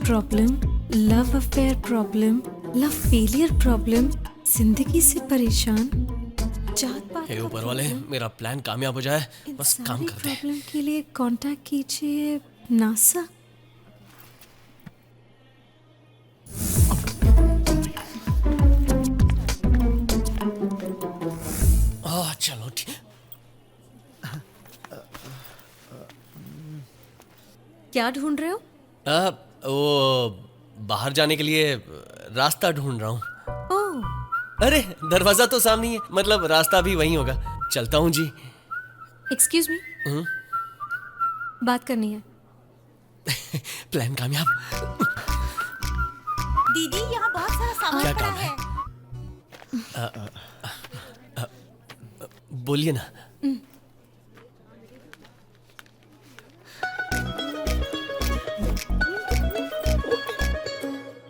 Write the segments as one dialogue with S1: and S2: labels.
S1: Problem, love affair problem, love failure problem, जिंदगी से परेशान, जात पात
S2: हे
S1: का
S2: ऊपर वाले,
S1: problem,
S2: मेरा प्लान कामयाब हो जाए,
S1: इन
S2: बस काम
S1: सारी
S2: कर दे।
S1: प्रॉब्लम के लिए कांटेक्ट कीजिए नासा।
S2: चलो ठीक।
S1: क्या ढूंढ रहे हो?
S2: वो बाहर जाने के लिए रास्ता ढूंढ रहा हूँ।
S1: ओह,
S2: अरे दरवाजा तो सामने ही है, मतलब रास्ता भी वहीं होगा। चलता हूँ जी।
S1: एक्सक्यूज मी, बात करनी है।
S2: प्लान कामयाब।
S3: दीदी यहाँ बहुत सारा सामान
S2: क्या
S3: पड़ा
S2: काम
S3: है।
S2: बोलिए ना।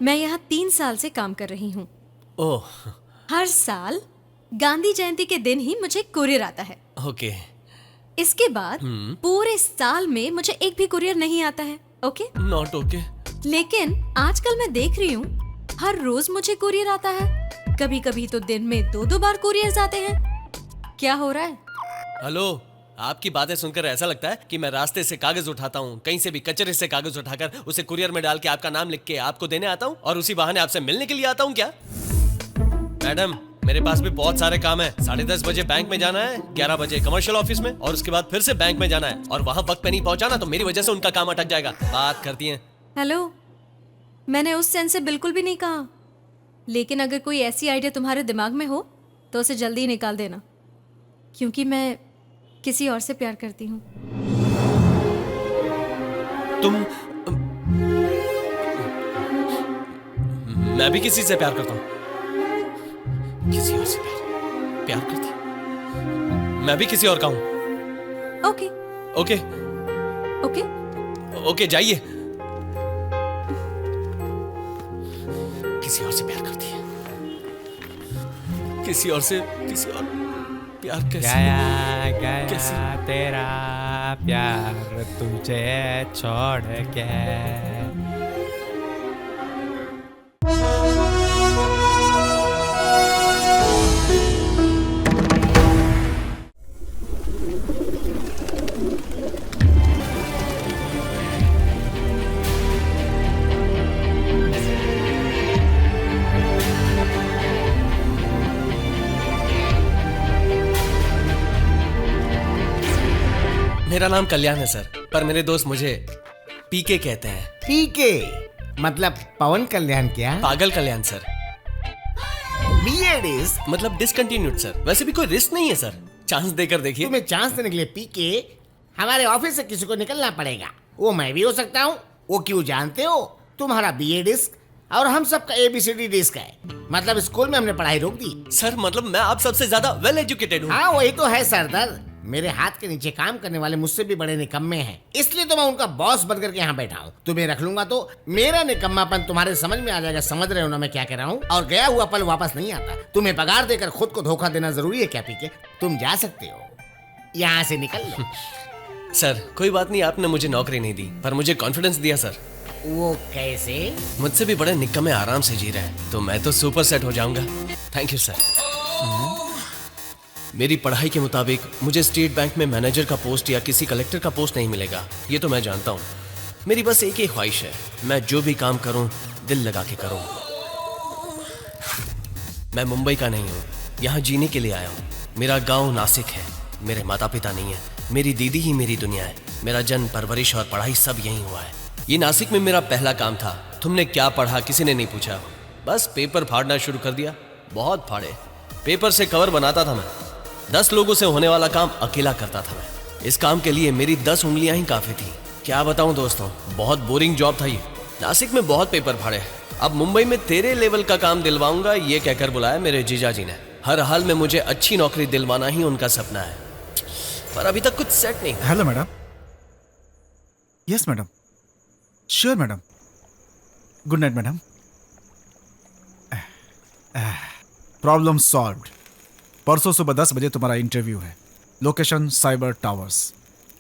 S1: मैं यहाँ 3 साल से काम कर रही हूँ।
S2: ओह,
S1: हर साल गांधी जयंती के दिन ही मुझे कुरियर आता है।
S2: ओके।
S1: इसके बाद पूरे साल में मुझे एक भी कुरियर नहीं आता है। Okay,
S2: not okay.
S1: लेकिन आजकल मैं देख रही हूँ हर रोज मुझे कुरियर आता है। कभी कभी तो दिन में 2-2 बार कुरियर आते हैं। क्या हो रहा है?
S2: हेलो, आपकी बातें सुनकर ऐसा लगता है कि मैं रास्ते से कागज उठाता हूँ, कहीं से भी कचरे से कागज उठाकर उसे कुरियर में डाल के आपका नाम लिख के आपको देने आता हूँ और उसी बहाने आपसे मिलने के लिए आता हूँ क्या? मैडम, मेरे पास भी बहुत सारे काम है। 10:30 बजे बैंक में जाना है, 11 बजे कमर्शियल ऑफिस में, और उसके बाद फिर से बैंक में जाना है, और वहाँ वक्त पे नहीं पहुँचा ना तो मेरी वजह से उनका काम अटक जाएगा। बात करती हैं।
S1: हेलो, मैंने उस सेंस से बिल्कुल भी नहीं कहा। लेकिन अगर कोई ऐसी आइडिया तुम्हारे दिमाग में हो तो उसे जल्दी ही निकाल देना, क्योंकि मैं किसी और से प्यार करती हूँ।
S2: तुम मैं भी किसी से प्यार करता हूँ। किसी और से प्यार करती। मैं भी किसी और का हूँ।
S1: ओके
S2: ओके
S1: ओके,
S2: ओके, जाइए। किसी और से प्यार करती है। किसी और प्यार कैसे?
S4: गया गया
S2: कैसे?
S4: तेरा प्यार तुझे छोड़ के।
S2: मेरा नाम कल्याण है सर, पर मेरे दोस्त मुझे पीके कहते हैं।
S5: पीके मतलब पवन कल्याण क्या?
S2: पागल कल्याण सर,
S5: बीएड इज
S2: मतलब डिसकंटिन्यूड सर। वैसे भी कोई रिस्क नहीं है सर, चांस देकर देखिए।
S5: तुम्हें चांस देने के लिए पीके हमारे ऑफिस से किसी को निकलना पड़ेगा। वो मैं भी हो सकता हूँ। वो क्यों जानते हो? तुम्हारा बीए डिस्क और हम सबका एबीसीडी डिस्क है। मतलब स्कूल में हमने पढ़ाई रोक दी।
S2: सर मतलब मैं आप सबसे ज्यादा वेल एजुकेटेड हूँ।
S5: हाँ वही तो है सरदार। मेरे हाथ के नीचे काम करने वाले मुझसे भी बड़े निकम्मे हैं, इसलिए तो मैं उनका बॉस बनकर के यहाँ बैठा हूँ। तुम्हें रख लूंगा तो मेरा निकम्मापन तुम्हारे समझ में आ जाएगा। समझ रहे हो ना मैं क्या कह रहा हूँ? और गया हुआ पल वापस नहीं आता। तुम्हें पगार देकर खुद को धोखा देना जरूरी है क्या पीके? तुम जा सकते हो, यहाँ से निकल लो।
S2: सर कोई बात नहीं, आपने मुझे नौकरी नहीं दी पर मुझे कॉन्फिडेंस दिया सर।
S5: वो कैसे?
S2: मुझसे भी बड़े निक्कमे आराम से जी रहे हैं, तो मैं तो सुपर सेट हो जाऊंगा। Thank you sir. मेरी पढ़ाई के मुताबिक मुझे स्टेट बैंक में मैनेजर का पोस्ट या किसी कलेक्टर का पोस्ट नहीं मिलेगा, ये तो मैं जानता हूँ। मेरी बस एक ही ख्वाहिश है, मैं जो भी काम करूँ दिल लगा के करूँ। मैं मुंबई का नहीं हूँ, यहाँ जीने के लिए आया हूँ। मेरा गांव नासिक है, मेरे माता पिता नहीं है, मेरी दीदी ही मेरी दुनिया है। मेरा जन्म, परवरिश और पढ़ाई सब यहीं हुआ है। ये नासिक में मेरा पहला काम था। तुमने क्या पढ़ा किसी ने नहीं पूछा, बस पेपर फाड़ना शुरू कर दिया। बहुत फाड़े, पेपर से कवर बनाता था मैं। 10 लोगों से होने वाला काम अकेला करता था मैं। इस काम के लिए मेरी 10 उंगलियां ही काफी थी। क्या बताऊं दोस्तों, बहुत बोरिंग जॉब था ये। नासिक में बहुत पेपर फाड़े, अब मुंबई में तेरे लेवल का काम दिलवाऊंगा ये कहकर बुलाया मेरे जीजा जी ने। हर हाल में मुझे अच्छी नौकरी दिलवाना ही उनका सपना है, पर अभी तक कुछ सेट नहीं।
S6: Hello madam. Yes madam, sure madam. Good night madam. Problem solved. परसों सुबह 10 बजे तुम्हारा इंटरव्यू है। Location cyber towers.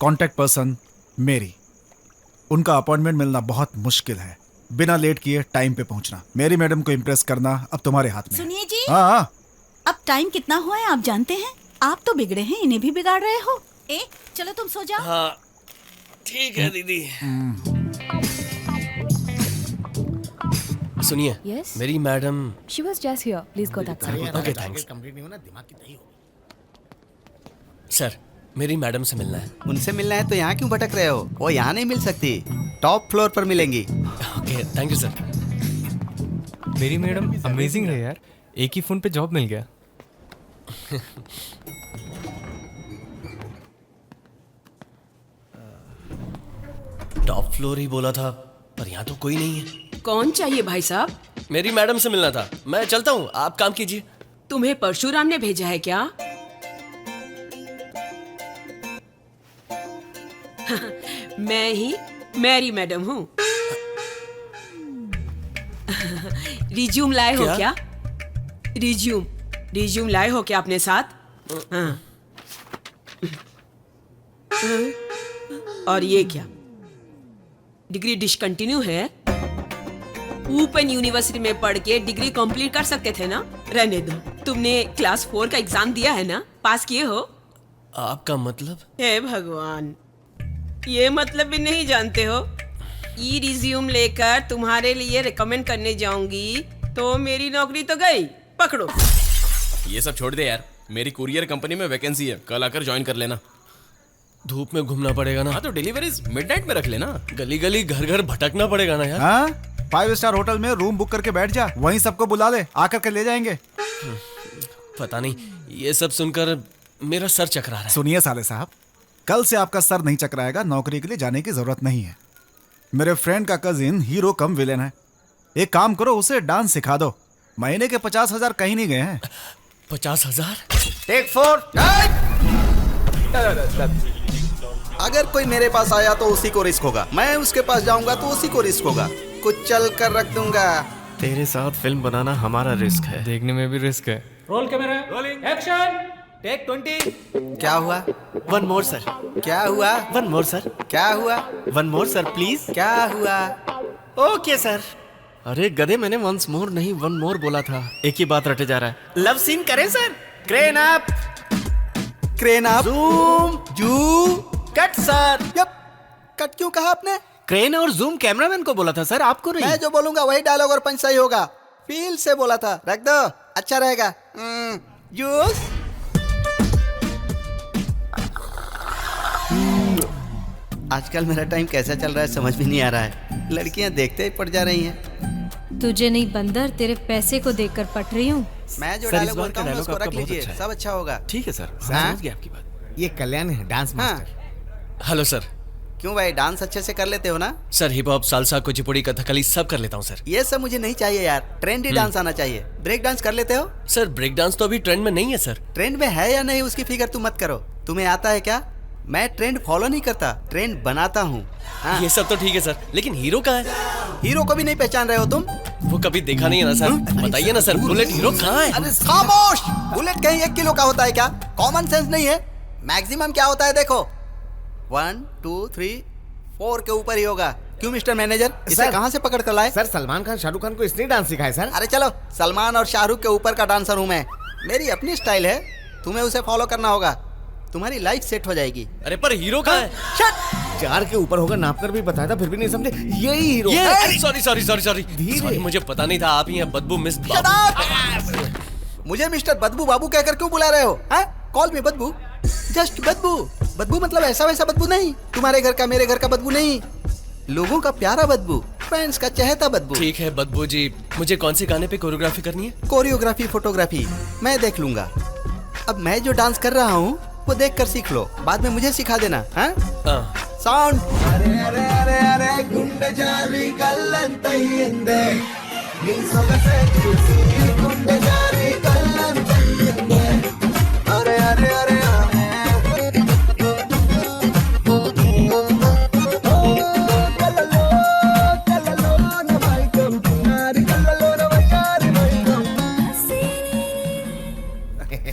S6: Contact person मेरी। उनका अपॉइंटमेंट मिलना बहुत मुश्किल है, बिना लेट किए टाइम पे पहुंचना। मेरी मैडम को इम्प्रेस करना अब तुम्हारे हाथ में है।
S3: सुनिए जी,
S6: हाँ हाँ।
S3: अब टाइम कितना हुआ है आप जानते हैं? आप तो बिगड़े हैं, इन्हें भी बिगाड़ रहे हो। चलो तुम सो जाओ।
S2: हाँ ठीक है दीदी। सुनिए,
S7: Yes?
S2: मेरी madam.
S7: She was just here. Please go that side.
S2: Okay, thanks.
S5: Complete नहीं होना, दिमाग की दही होगी।
S2: सर, मेरी मैडम से मिलना है।
S8: उनसे मिलना है तो यहाँ क्यों भटक रहे हो? वो यहाँ नहीं मिल सकती, टॉप फ्लोर पर मिलेंगी।
S2: Okay, thank you sir.
S4: मेरी मैडम अमेजिंग है यार, एक ही फोन पे जॉब मिल गया।
S2: टॉप फ्लोर ही बोला था, पर यहाँ तो कोई नहीं है।
S9: कौन चाहिए भाई साहब?
S2: मेरी मैडम से मिलना था। मैं चलता हूँ, आप काम कीजिए।
S9: तुम्हें परशुराम ने भेजा है क्या? मैं ही मैरी मैडम हूँ। रिज्यूम लाए हो क्या? रिज्यूम लाए हो क्या अपने साथ? हाँ। और ये क्या? डिग्री डिसकंटिन्यू है? ओपन यूनिवर्सिटी में पढ़ के डिग्री कंप्लीट कर सकते थे ना? रहने दो। तुमने क्लास 4 का एग्जाम दिया है ना? पास किए हो?
S2: आपका मतलब?
S9: हे भगवान, ये मतलब भी नहीं जानते हो? ई रिज्यूम लेकर तुम्हारे लिए रिकमेंड करने जाऊंगी तो मेरी नौकरी तो गई। पकड़ो।
S10: ये सब छोड़ दे यार, मेरी कुरियर कंपनी में वैकेंसी है, कल आकर ज्वाइन कर लेना।
S2: धूप में घूमना पड़ेगा ना?
S10: हाँ तो डिलीवरीज मिडनाइट में रख लेना।
S2: गली गली घर घर भटकना पड़ेगा ना यार?
S6: हाँ, 5 स्टार होटल में रूम बुक करके बैठ जा, वहीं सबको बुला ले, आकर के ले जाएंगे।
S2: पता नहीं, ये सब सुनकर मेरा सर चकरा रहा है।
S6: सुनिए साले साहब, कल से आपका सर नहीं चकराएगा। नौकरी के लिए जाने की जरूरत नहीं है। मेरे फ्रेंड का कजिन हीरो कम विलेन है। एक काम करो, उसे डांस सिखा दो। महीने के 50,000 कहीं नहीं गए हैं।
S2: 50,000?
S8: टेक 4। अगर कोई मेरे पास आया तो उसी को रिस्क होगा, मैं उसके पास जाऊंगा तो उसी को रिस्क होगा। कुछ चल कर रख दूंगा।
S10: तेरे साथ फिल्म बनाना हमारा रिस्क है।
S4: देखने में भी रिस्क है।
S11: Roll camera, rolling, action, take 20।
S8: क्या हुआ?
S10: One more sir.
S8: क्या हुआ?
S10: One more sir.
S8: क्या हुआ?
S10: One more sir please.
S8: क्या हुआ?
S10: Okay sir. अरे गधे, मैंने वंस मोर नहीं वन मोर बोला था। एक ही बात रटे जा रहा है। लव सीन करें sir? Crane up,
S8: crane up,
S10: zoom,
S8: जू,
S10: कट सर।
S8: यप। कट क्यों कहा आपने?
S10: क्रेन और जूम कैमरामैन को बोला था सर, आपको नहीं।
S8: मैं जो बोलूंगा वही डायलॉग और पंच सही होगा। फील से बोला था, रख दो, अच्छा रहेगा। जूस। आजकल मेरा टाइम कैसा चल रहा है समझ भी नहीं आ रहा है। लड़कियां देखते ही पड़ जा रही हैं।
S1: तुझे नहीं बंदर, तेरे पैसे को देखकर पट रही हूँ।
S8: मैं जो
S10: सर, इस
S8: डायलॉग
S10: बार
S8: बोलता
S10: का
S8: हूँ
S10: डायलॉग
S8: उसको
S10: आपका
S8: रख
S10: बहुत
S8: लीजिए,
S10: अच्छा है।
S8: सब अच्छा होगा।
S10: ठीक है सर,
S8: हाँ?
S10: समझ गया आपकी बात।
S5: ये कल्याण है, डांस
S8: हाँ।
S5: मास्टर।
S2: Hello sir.
S8: क्यों भाई, डांस अच्छे से कर लेते हो ना?
S2: Sir, hip hop, salsa, Kuchipudi, Kathakali सब कर लेता हूँ सर।
S8: ये सब मुझे नहीं चाहिए यार, ट्रेंडी डांस आना चाहिए। ब्रेक डांस कर लेते हो?
S2: सर, ब्रेक डांस तो अभी ट्रेंड में नहीं है सर।
S8: ट्रेंड में है या नहीं उसकी फिक्र तुम मत करो। तुम्हें आता है क्या? मैं ट्रेंड फॉलो नहीं करता, ट्रेंड बनाता हूँ। हाँ।
S2: ये सब तो ठीक है सर, लेकिन हीरो कहाँ है?
S8: हीरो को भी नहीं पहचान रहे हो तुम?
S2: वो कभी देखा नहीं है ना सर। बताइए ना सर, बुलेट हीरो कहाँ है?
S8: अरे खामोश! बुलेट कहीं 1 किलो का होता है क्या? कॉमन सेंस नहीं है। मैक्सिमम क्या होता है देखो, 1 2 3 4 के ऊपर ही होगा। क्यों मिस्टर मैनेजर, इसे कहाँ से पकड़ कर लाए?
S5: सर, सलमान खान शाहरुख खान को इसने डांस सिखाया सर।
S8: अरे चलो, सलमान और शाहरुख के ऊपर का डांसर हूँ मैं। मेरी अपनी स्टाइल है, तुम्हें उसे फॉलो करना होगा, तुम्हारी लाइफ सेट हो जाएगी।
S2: अरे पर हीरो कहाँ है?
S8: शट!
S5: 4 के ऊपर होगा, नाप कर भी बताया था, फिर भी नहीं समझे। यही हीरो।
S2: सॉरी, मुझे पता नहीं था आप ही हैं बदबू मिस
S8: Shut up! मुझे मिस्टर बदबू बाबू कहकर क्यों बुला रहे हो? कॉल मी बदबू, जस्ट बदबू। बदबू मतलब ऐसा वैसा बदबू नहीं, तुम्हारे घर का मेरे घर का बदबू नहीं, लोगों का प्यारा बदबू, फैंस का चहेता बदबू।
S2: ठीक है बदबू जी, मुझे कौन से गाने पे कोरियोग्राफी करनी है?
S8: कोरियोग्राफी, फोटोग्राफी मैं देख लूंगा। अब मैं जो डांस कर रहा हूँ वो देख कर सीख लो, बाद में मुझे सिखा देना। साउंड।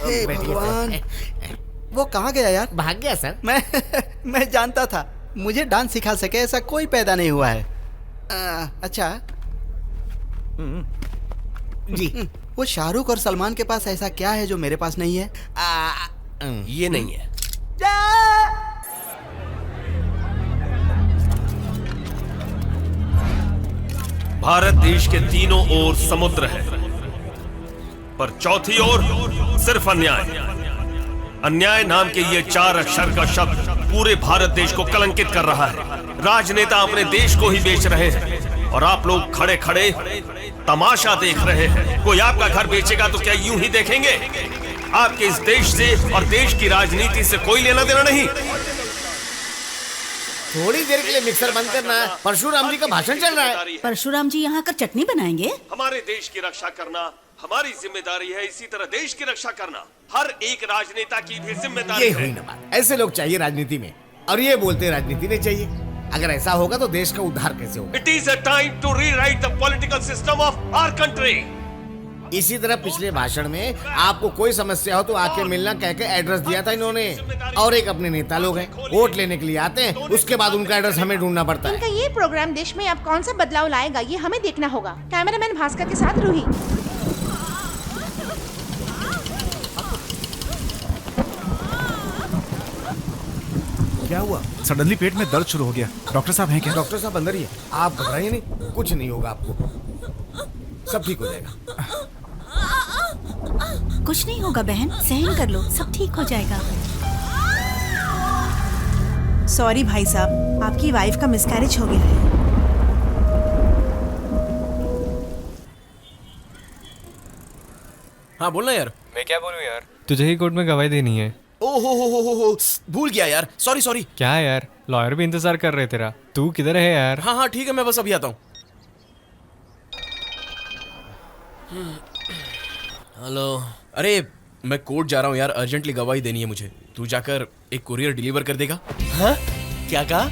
S8: हे भगवान, वो कहाँ गया यार?
S5: भाग गया सर।
S8: मैं जानता था मुझे डांस सिखा सके ऐसा कोई पैदा नहीं हुआ है। अच्छा
S5: जी।
S8: वो शाहरुख और सलमान के पास ऐसा क्या है जो मेरे पास नहीं है?
S2: ये नहीं है।
S12: भारत देश के तीनों ओर समुद्र है, पर चौथी ओर सिर्फ अन्याय। अन्याय नाम के ये 4 अक्षर का शब्द पूरे भारत देश को कलंकित कर रहा है। राजनेता अपने देश को ही बेच रहे हैं और आप लोग खड़े खड़े तमाशा देख रहे हैं। कोई आपका घर बेचेगा तो क्या यूं ही देखेंगे? आपके इस देश से और देश की राजनीति से कोई लेना देना नहीं।
S5: थोड़ी देर के लिए मिक्सर बंद करना है, परशुराम जी का भाषण चल रहा है।
S3: परशुराम जी यहाँ कर चटनी बनाएंगे?
S12: हमारे देश की रक्षा करना हमारी जिम्मेदारी है, इसी तरह देश की रक्षा करना हर एक राजनेता की भी जिम्मेदारी
S5: ये
S12: है।
S5: हुई ना बात। ऐसे लोग चाहिए राजनीति में, और ये बोलते राजनीति नहीं चाहिए। अगर ऐसा होगा तो देश का उद्धार कैसे होगा?
S12: It is a time to rewrite the political system of our country.
S5: इसी तरह पिछले भाषण में आपको कोई समस्या हो तो आके मिलना कह के एड्रेस दिया था इन्होंने। और एक अपने नेता लोग हैं, वोट लेने के लिए आते हैं, उसके बाद उनका एड्रेस हमें ढूंढना पड़ता है।
S13: इनका ये प्रोग्राम देश में अब कौन सा बदलाव लाएगा ये हमें देखना होगा। कैमरामैन भास्कर के साथ रूही।
S6: क्या हुआ? सडनली पेट में दर्द शुरू हो गया। डॉक्टर साहब हैं क्या?
S5: डॉक्टर साहब अंदर ही है, आप घबराइए नहीं, कुछ नहीं होगा आपको, सब ठीक हो जाएगा।
S3: कुछ नहीं होगा बहन, सहन कर लो, सब ठीक हो जाएगा।
S13: सॉरी भाई साहब, आपकी वाइफ का मिसकैरेज हो गया है।
S2: हाँ बोलना यार।
S4: मैं क्या बोलूं यार? तुझे ही कोर्ट में गवाही देनी है।
S2: ओहो भूल गया यार, सॉरी सॉरी।
S4: क्या यार, लॉयर भी इंतजार कर रहे तेरा। तू किधर है यार?
S2: हाँ ठीक है, मैं बस अभी आता हूँ। हेलो।
S14: अरे मैं कोर्ट जा रहा हूँ यार, अर्जेंटली गवाही देनी है मुझे। तू जाकर एक कुरियर डिलीवर कर देगा?
S2: हाँ क्या कहा?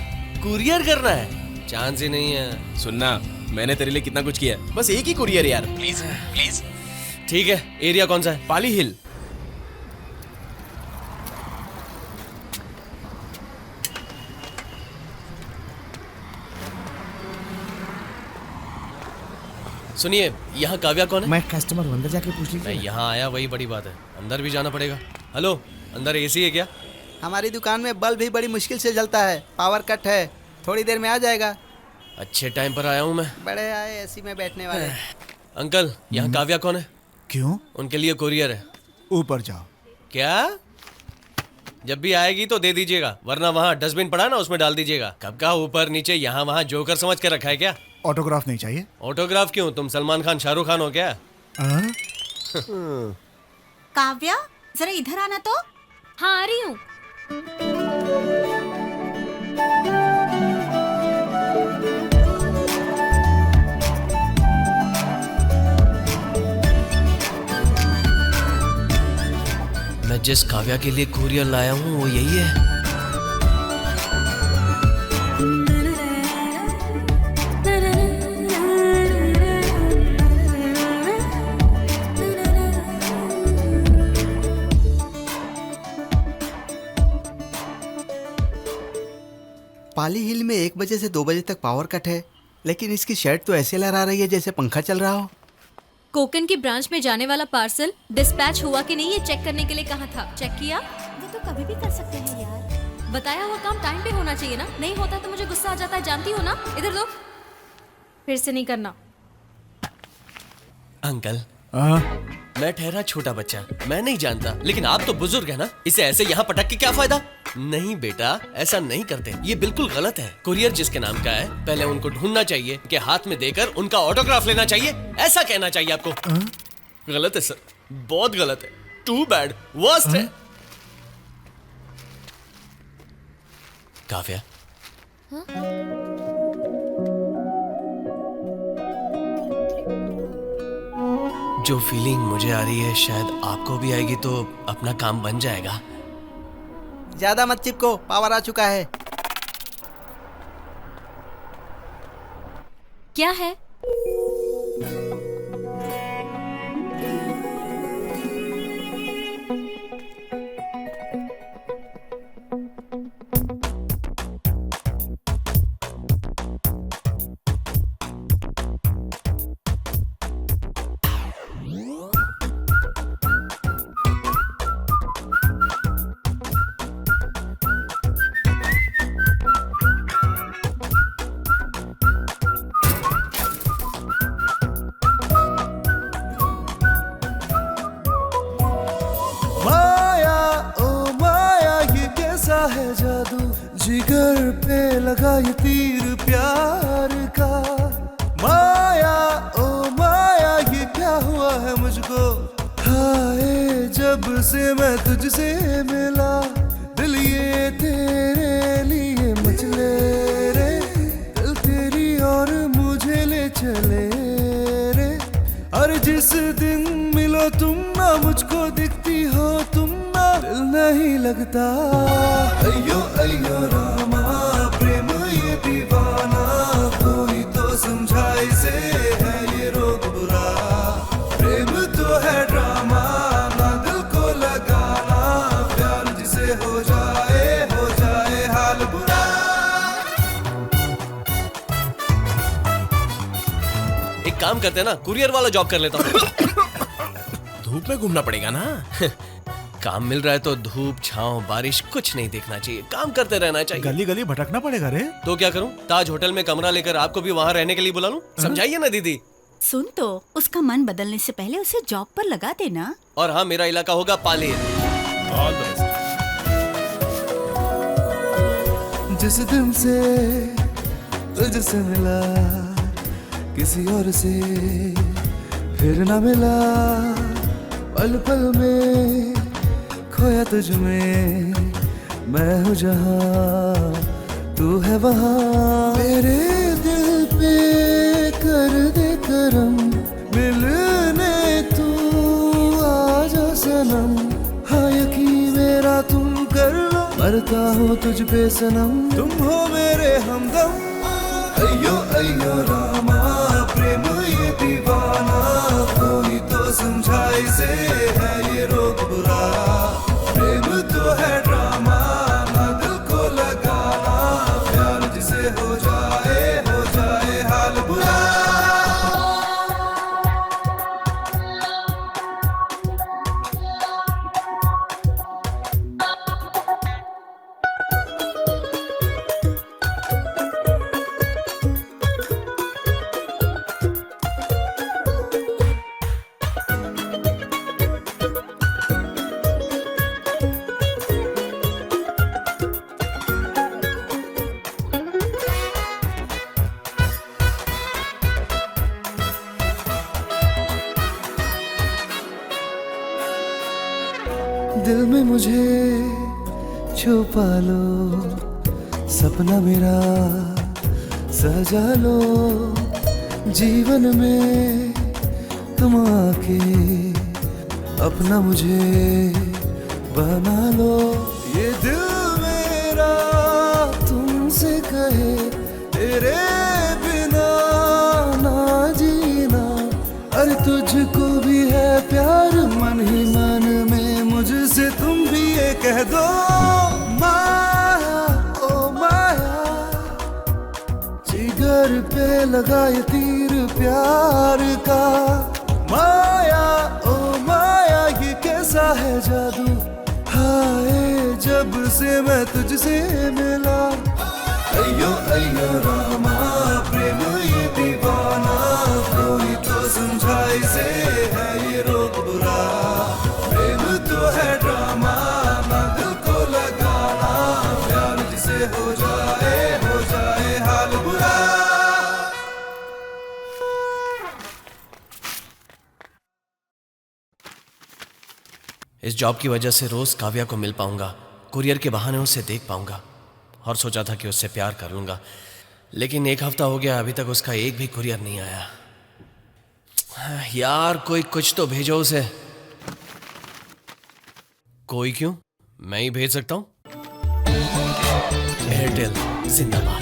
S2: कुरियर करना है? चांस ही नहीं है।
S14: सुनना, मैंने तेरे लिए कितना कुछ किया है, बस एक ही कुरियर यार, प्लीज प्लीज।
S2: ठीक है, एरिया कौन सा है?
S14: पाली हिल।
S2: सुनिए, यहाँ काव्या कौन है?
S5: मैं कस्टमर हूं, अंदर जाके पूछ लीजिए।
S2: मैं यहाँ आया वही बड़ी बात है, अंदर भी जाना पड़ेगा। हेलो, अंदर एसी है क्या?
S8: हमारी दुकान में बल्ब भी बड़ी मुश्किल से जलता है, पावर कट है, थोड़ी देर में आ जाएगा।
S2: अच्छे टाइम पर आया हूँ मैं।
S8: बड़े आए एसी में बैठने वाले।
S2: अंकल, यहाँ काव्या कौन है?
S6: क्यों?
S2: उनके लिए कुरियर है।
S6: ऊपर जाओ।
S2: क्या? जब भी आएगी तो दे दीजिएगा, वरना वहाँ डस्टबिन पड़ा ना, उसमें डाल दीजिएगा। कब का ऊपर नीचे यहाँ वहाँ जोकर समझ के रखा है क्या?
S6: ऑटोग्राफ नहीं चाहिए?
S2: ऑटोग्राफ क्यों? तुम सलमान खान शाहरुख खान हो क्या?
S3: काव्या, जरा इधर आना तो।
S1: हाँ आ रही हूँ।
S2: मैं जिस काव्या के लिए कुरियर लाया हूँ वो यही है।
S8: पाली हिल में 1 बजे से 2 बजे तक पावर कट है, लेकिन इसकी शर्ट तो ऐसे लहरा रही है जैसे पंखा चल रहा हो।
S1: कोकन की ब्रांच में जाने वाला पार्सल डिस्पैच हुआ कि नहीं ये चेक करने के लिए कहा था। चेक किया?
S3: वो तो कभी भी कर सकते हैं यार।
S1: बताया हुआ काम टाइम पे होना चाहिए ना। नहीं होता तो मुझे गुस्सा आ जाता है, जानती हो ना। इधर दो, फिर से नहीं करना।
S2: अंकल, मैं ठहरा छोटा बच्चा, मैं नहीं जानता, लेकिन आप तो बुजुर्ग है ना, इसे ऐसे यहाँ पटक के क्या फायदा? नहीं बेटा, ऐसा नहीं करते, ये बिल्कुल गलत है। कुरियर जिसके नाम का है, पहले उनको ढूंढना चाहिए, के हाथ में देकर उनका ऑटोग्राफ लेना चाहिए, ऐसा कहना चाहिए आपको। गलत है सर, बहुत गलत है, टू बैड, वर्स्ट है। काव्या, जो फीलिंग मुझे आ रही है शायद आपको भी आएगी, तो अपना काम बन जाएगा।
S8: ज्यादा मत चिपको, पावर आ चुका है।
S1: क्या है?
S15: लगा ये तीर प्यार का। माया ओ माया ये क्या हुआ है मुझको, हाय जब से मैं तुझसे मिला, दिल ये तेरे लिए मचले रे, दिल तेरी और मुझे ले चले रे। और जिस दिन मिलो तुम ना मुझको दिखती हो तुम ना, दिल नहीं लगता। अयो अयो रामा प्रेम ये दीवाना, कोई तो समझा इसे है ये रोग बुरा। प्रेम तो है ड्रामा ना दिल को लगाना, प्यार जिसे हो जाए हाल बुरा।
S2: एक काम करते हैं ना, कुरियर वाला जॉब कर लेता हूँ।
S14: धूप में घूमना पड़ेगा ना।
S2: काम मिल रहा है तो धूप छांव बारिश कुछ नहीं देखना चाहिए, काम करते रहना चाहिए।
S6: गली गली भटकना पड़ेगा रे।
S2: तो क्या करूं, ताज होटल में कमरा लेकर आपको भी वहां रहने के लिए बुला लूं? समझाइए ना दीदी।
S3: सुन तो, उसका मन बदलने से पहले उसे जॉब पर लगा देना।
S2: और हाँ, मेरा इलाका होगा पालेर।
S15: जिस दिन से तुझसे मिला, किसी और से फिर ना मिला, पल पल में खोया तुझ में, मैं हूँ जहाँ तू है वहाँ। मेरे दिल पे कर दे करम, मिलने तू आ जा सनम। हाँ यकीन मेरा तुम कर लो, मरता हूँ तुझ पे सनम, तुम हो मेरे हमदम। अयो अयो रामा प्रेम ये दीवाना, कोई तो समझा इसे है ये रोग बुरा। प्रेम तो है ड्रामा ना दिल को लगाना, प्यार जिसे हो जाए हाल बुरा। दिल में मुझे छुपा लो, सपना मेरा सजा लो, जीवन में तुम आके अपना मुझे बना लो। ये दिल मेरा तुमसे कहे तेरे बिना ना जीना, अरे तुझको भी है प्यार मन ही मन में मुझसे, तुम भी ये कह दो। माया ओ माया जिगर पे लगा ये तीर प्यार का। माया ओ माया ये कैसा है जादू, हाय जब से मैं तुझसे मिला। अयो अयो रामा प्रेम ये दीवाना, कोई तो समझा इसे है ये रोग बुरा। प्रेम तो है ड्रामा ना दिल को लगाना, प्यार जिसे हो जाए हाल बुरा।
S2: इस जॉब की वजह से रोज काव्या को मिल पाऊंगा, कुरियर के बहाने उसे देख पाऊंगा, और सोचा था कि उससे प्यार कर लूंगा। लेकिन 1 हफ्ता हो गया, अभी तक उसका एक भी कुरियर नहीं आया। यार कोई कुछ तो भेजो उसे। कोई क्यों, मैं ही भेज सकता हूं। एयरटेल जिंदाबाद।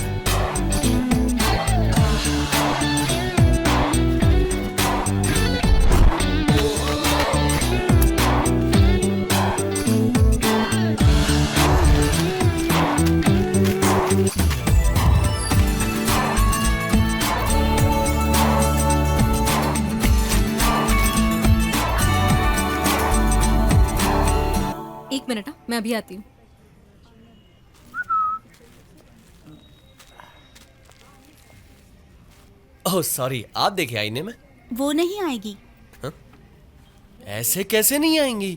S1: एक मिनट, मैं अभी आती हूँ।
S2: ओह सॉरी, आप देखे आईने में।
S3: वो नहीं आएगी।
S2: ऐसे कैसे नहीं आएंगी,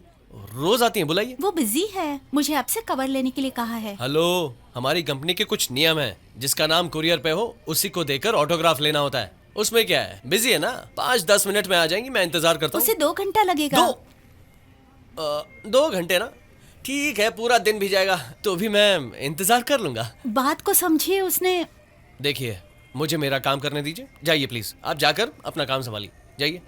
S2: रोज आती हैं, बुलाइए।
S3: वो बिजी है, मुझे आपसे कवर लेने के लिए कहा है।
S2: हेलो, हमारी कंपनी के कुछ नियम हैं, जिसका नाम कुरियर पे हो उसी को देकर ऑटोग्राफ लेना होता है। उसमें क्या है, बिजी है ना, 5-10 मिनट में आ जाएंगी, मैं इंतजार करता हूँ।
S3: उसे 2 घंटा लगेगा।
S2: 2 घंटे ना, ठीक है, पूरा दिन भी जाएगा तो भी मैं इंतजार कर लूंगा।
S3: बात को समझिए, उसने।
S2: देखिए, मुझे मेरा काम करने दीजिए, जाइए प्लीज, आप जाकर अपना काम संभालिए, जाइए।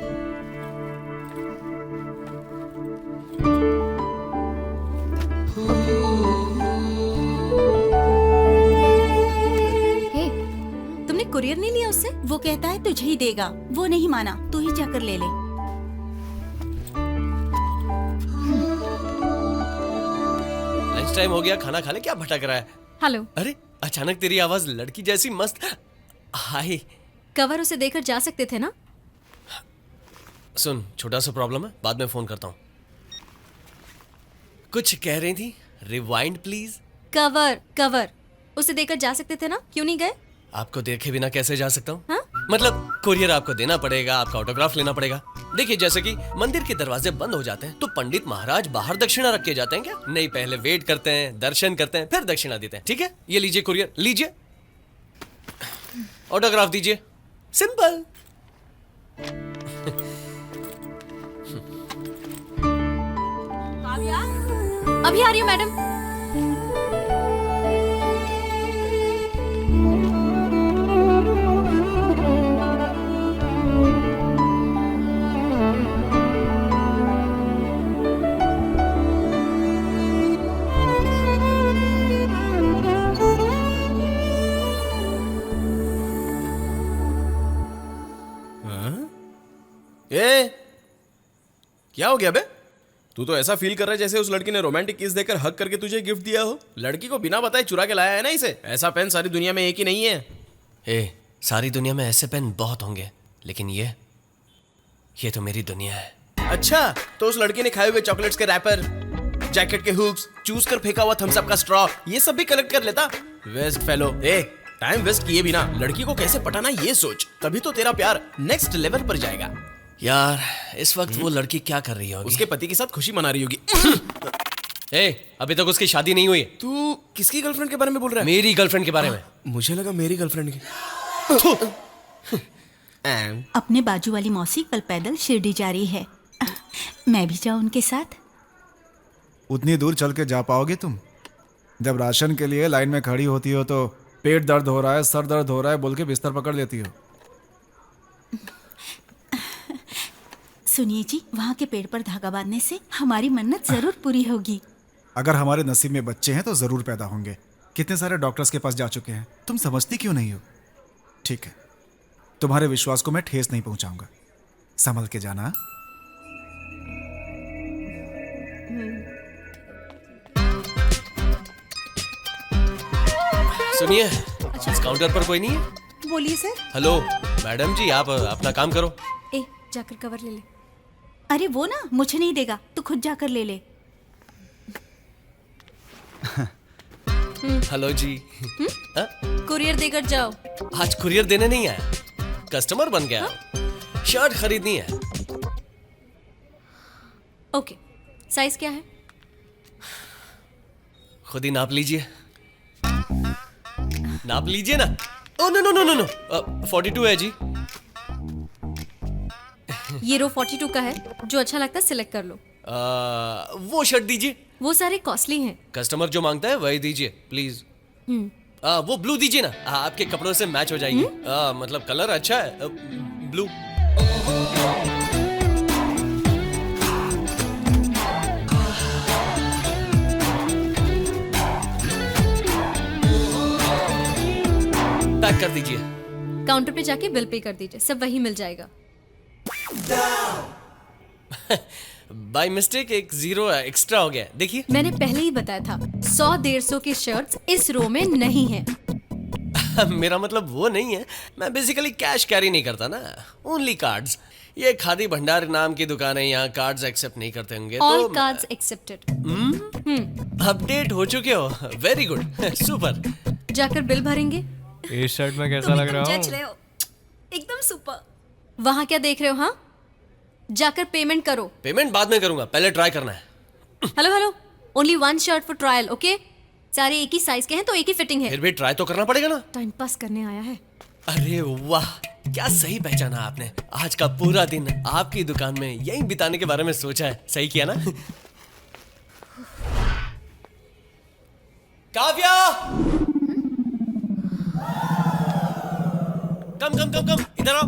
S1: हे, तुमने कुरियर नहीं लिया उससे?
S3: वो कहता है तुझे ही देगा, वो नहीं माना, तू ही जाकर ले ले।
S2: लंच टाइम हो गया, खाना खा ले, क्या भटक रहा है?
S1: हेलो।
S2: अरे अचानक तेरी आवाज लड़की जैसी मस्त। हाय।
S1: कवर उसे देकर जा सकते थे ना?
S2: सुन, छोटा सा प्रॉब्लम है, बाद में फोन करता हूँ। कुछ कह रही थी? Rewind please.
S1: कवर उसे देकर जा सकते थे ना, क्यों नहीं गए?
S2: आपको देखे बिना कैसे जा सकता हूँ?
S1: हाँ?
S2: मतलब कुरियर आपको देना पड़ेगा, आपका ऑटोग्राफ लेना पड़ेगा। देखिए, जैसे कि मंदिर के दरवाजे बंद हो जाते हैं तो पंडित महाराज बाहर दक्षिणा रख के जाते हैं क्या? नहीं, पहले वेट करते हैं, दर्शन करते हैं, फिर दक्षिणा देते हैं। ठीक है, ये लीजिए कुरियर, लीजिए, ऑटोग्राफ दीजिए, सिंपल।
S1: अभी आ रही हूँ मैडम।
S14: ए, क्या हो गया बे? तू तो ऐसा फील कर रहा है जैसे उस लड़की ने रोमांटिक किस देकर हक करके तुझे गिफ्ट दिया हो। लड़की को बिना बताए चुरा के लाया है ना इसे। ऐसा पेन सारी दुनिया में एक ही नहीं है।
S2: ए, सारी दुनिया में ऐसे पेन बहुत होंगे, लेकिन ये तो मेरी दुनिया है।
S14: अच्छा, तो उस लड़की ने खाए हुए चॉकलेट्स के रैपर, जैकेट के हुक्स, चूज कर फेंका हुआ थम्स अप का स्ट्रॉ, ये सब भी कलेक्ट कर लेता। Waste fellow. A, time waste किए बिना लड़की को कैसे पटाना ये सोच, तभी तो तेरा प्यार नेक्स्ट लेवल पर जाएगा।
S2: यार, इस वक्त वो लड़की क्या कर रही होगी?
S14: उसके पति के साथ खुशी मना रही होगी।
S2: ए, अभी तक उसकी शादी नहीं हुई।
S14: तू किसकी गर्लफ्रेंड के बारे में बोल रहा है?
S2: मेरी गर्लफ्रेंड के बारे में।
S14: मुझे लगा मेरी गर्लफ्रेंड की।
S3: अपने बाजू वाली मौसी कल पैदल शिरडी जा रही है, मैं भी जाऊं उनके साथ?
S6: उतनी दूर चल के जा पाओगे तुम? जब राशन के लिए लाइन में खड़ी होती हो तो पेट दर्द हो रहा है, सर दर्द हो रहा है बोल के बिस्तर पकड़ लेती हो।
S3: सुनिए जी, वहाँ के पेड़ पर धागा बांधने से हमारी मन्नत जरूर पूरी होगी।
S6: अगर हमारे नसीब में बच्चे हैं तो जरूर पैदा होंगे। कितने सारे डॉक्टर्स के पास जा चुके हैं, तुम समझती क्यों नहीं हो? ठीक है, तुम्हारे विश्वास को मैं ठेस नहीं पहुंचाऊंगा, संभल के जाना।
S2: सुनिए, इस काउंटर पर कोई नहीं है?
S13: बोलिए सर।
S2: हेलो मैडम जी, आप अपना काम करो।
S1: ए, जाकर कवर ले ले।
S3: अरे वो ना मुझे नहीं देगा, तू खुद जाकर ले ले।
S2: हेलो जी।
S1: कुरियर देकर जाओ।
S2: आज कुरियर देने नहीं आया, कस्टमर बन गया। शर्ट खरीदनी है।
S1: ओके, साइज क्या है?
S2: खुद ही नाप लीजिए। नाप लीजिए ना। Oh no no no no no, 42 है जी।
S1: ये रो 42 का है, जो अच्छा लगता है सिलेक्ट कर लो।
S2: वो शर्ट दीजिए।
S1: वो सारे कॉस्टली हैं।
S2: कस्टमर जो मांगता है वही दीजिए प्लीज। वो ब्लू दीजिए ना, आपके कपड़ों से मैच हो जाएगी। मतलब कलर अच्छा है, ब्लू। पैक कर दीजिए।
S1: काउंटर पे जाके बिल पे कर दीजिए, सब वही मिल जाएगा।
S2: बाय मिस्टेक एक 0 एक्स्ट्रा हो गया, देखिए।
S1: मैंने पहले ही बताया था, 100-150 की शर्ट्स इस रो में नहीं है।
S2: मेरा मतलब वो नहीं है, मैं बेसिकली कैश कैरी नहीं करता ना, ओनली कार्ड्स। ये खादी भंडार नाम की दुकान है, यहाँ कार्ड्स एक्सेप्ट नहीं करते होंगे।
S1: All cards accepted.
S2: अपडेट हो चुके हो, वेरी गुड, सुपर।
S1: जाकर बिल भरेंगे।
S4: इस शर्ट में कैसा लग रहा
S1: जज रहे हो, एकदम सुपर। वहाँ क्या देख रहे हो? हाँ, जाकर पेमेंट करो।
S2: पेमेंट बाद में करूंगा, पहले ट्राई करना है।
S1: Hello hello, only 1 shirt for trial, okay? सारे एक ही साइज के हैं तो एक ही फिटिंग है।
S2: फिर भी ट्राई तो करना पड़ेगा ना।
S1: टाइम पास करने आया है।
S2: अरे वाह, क्या सही पहचाना आपने। आज का पूरा दिन आपकी दुकान में यही बिताने के बारे में सोचा है। सही किया ना? काव्या, कम इधर आओ।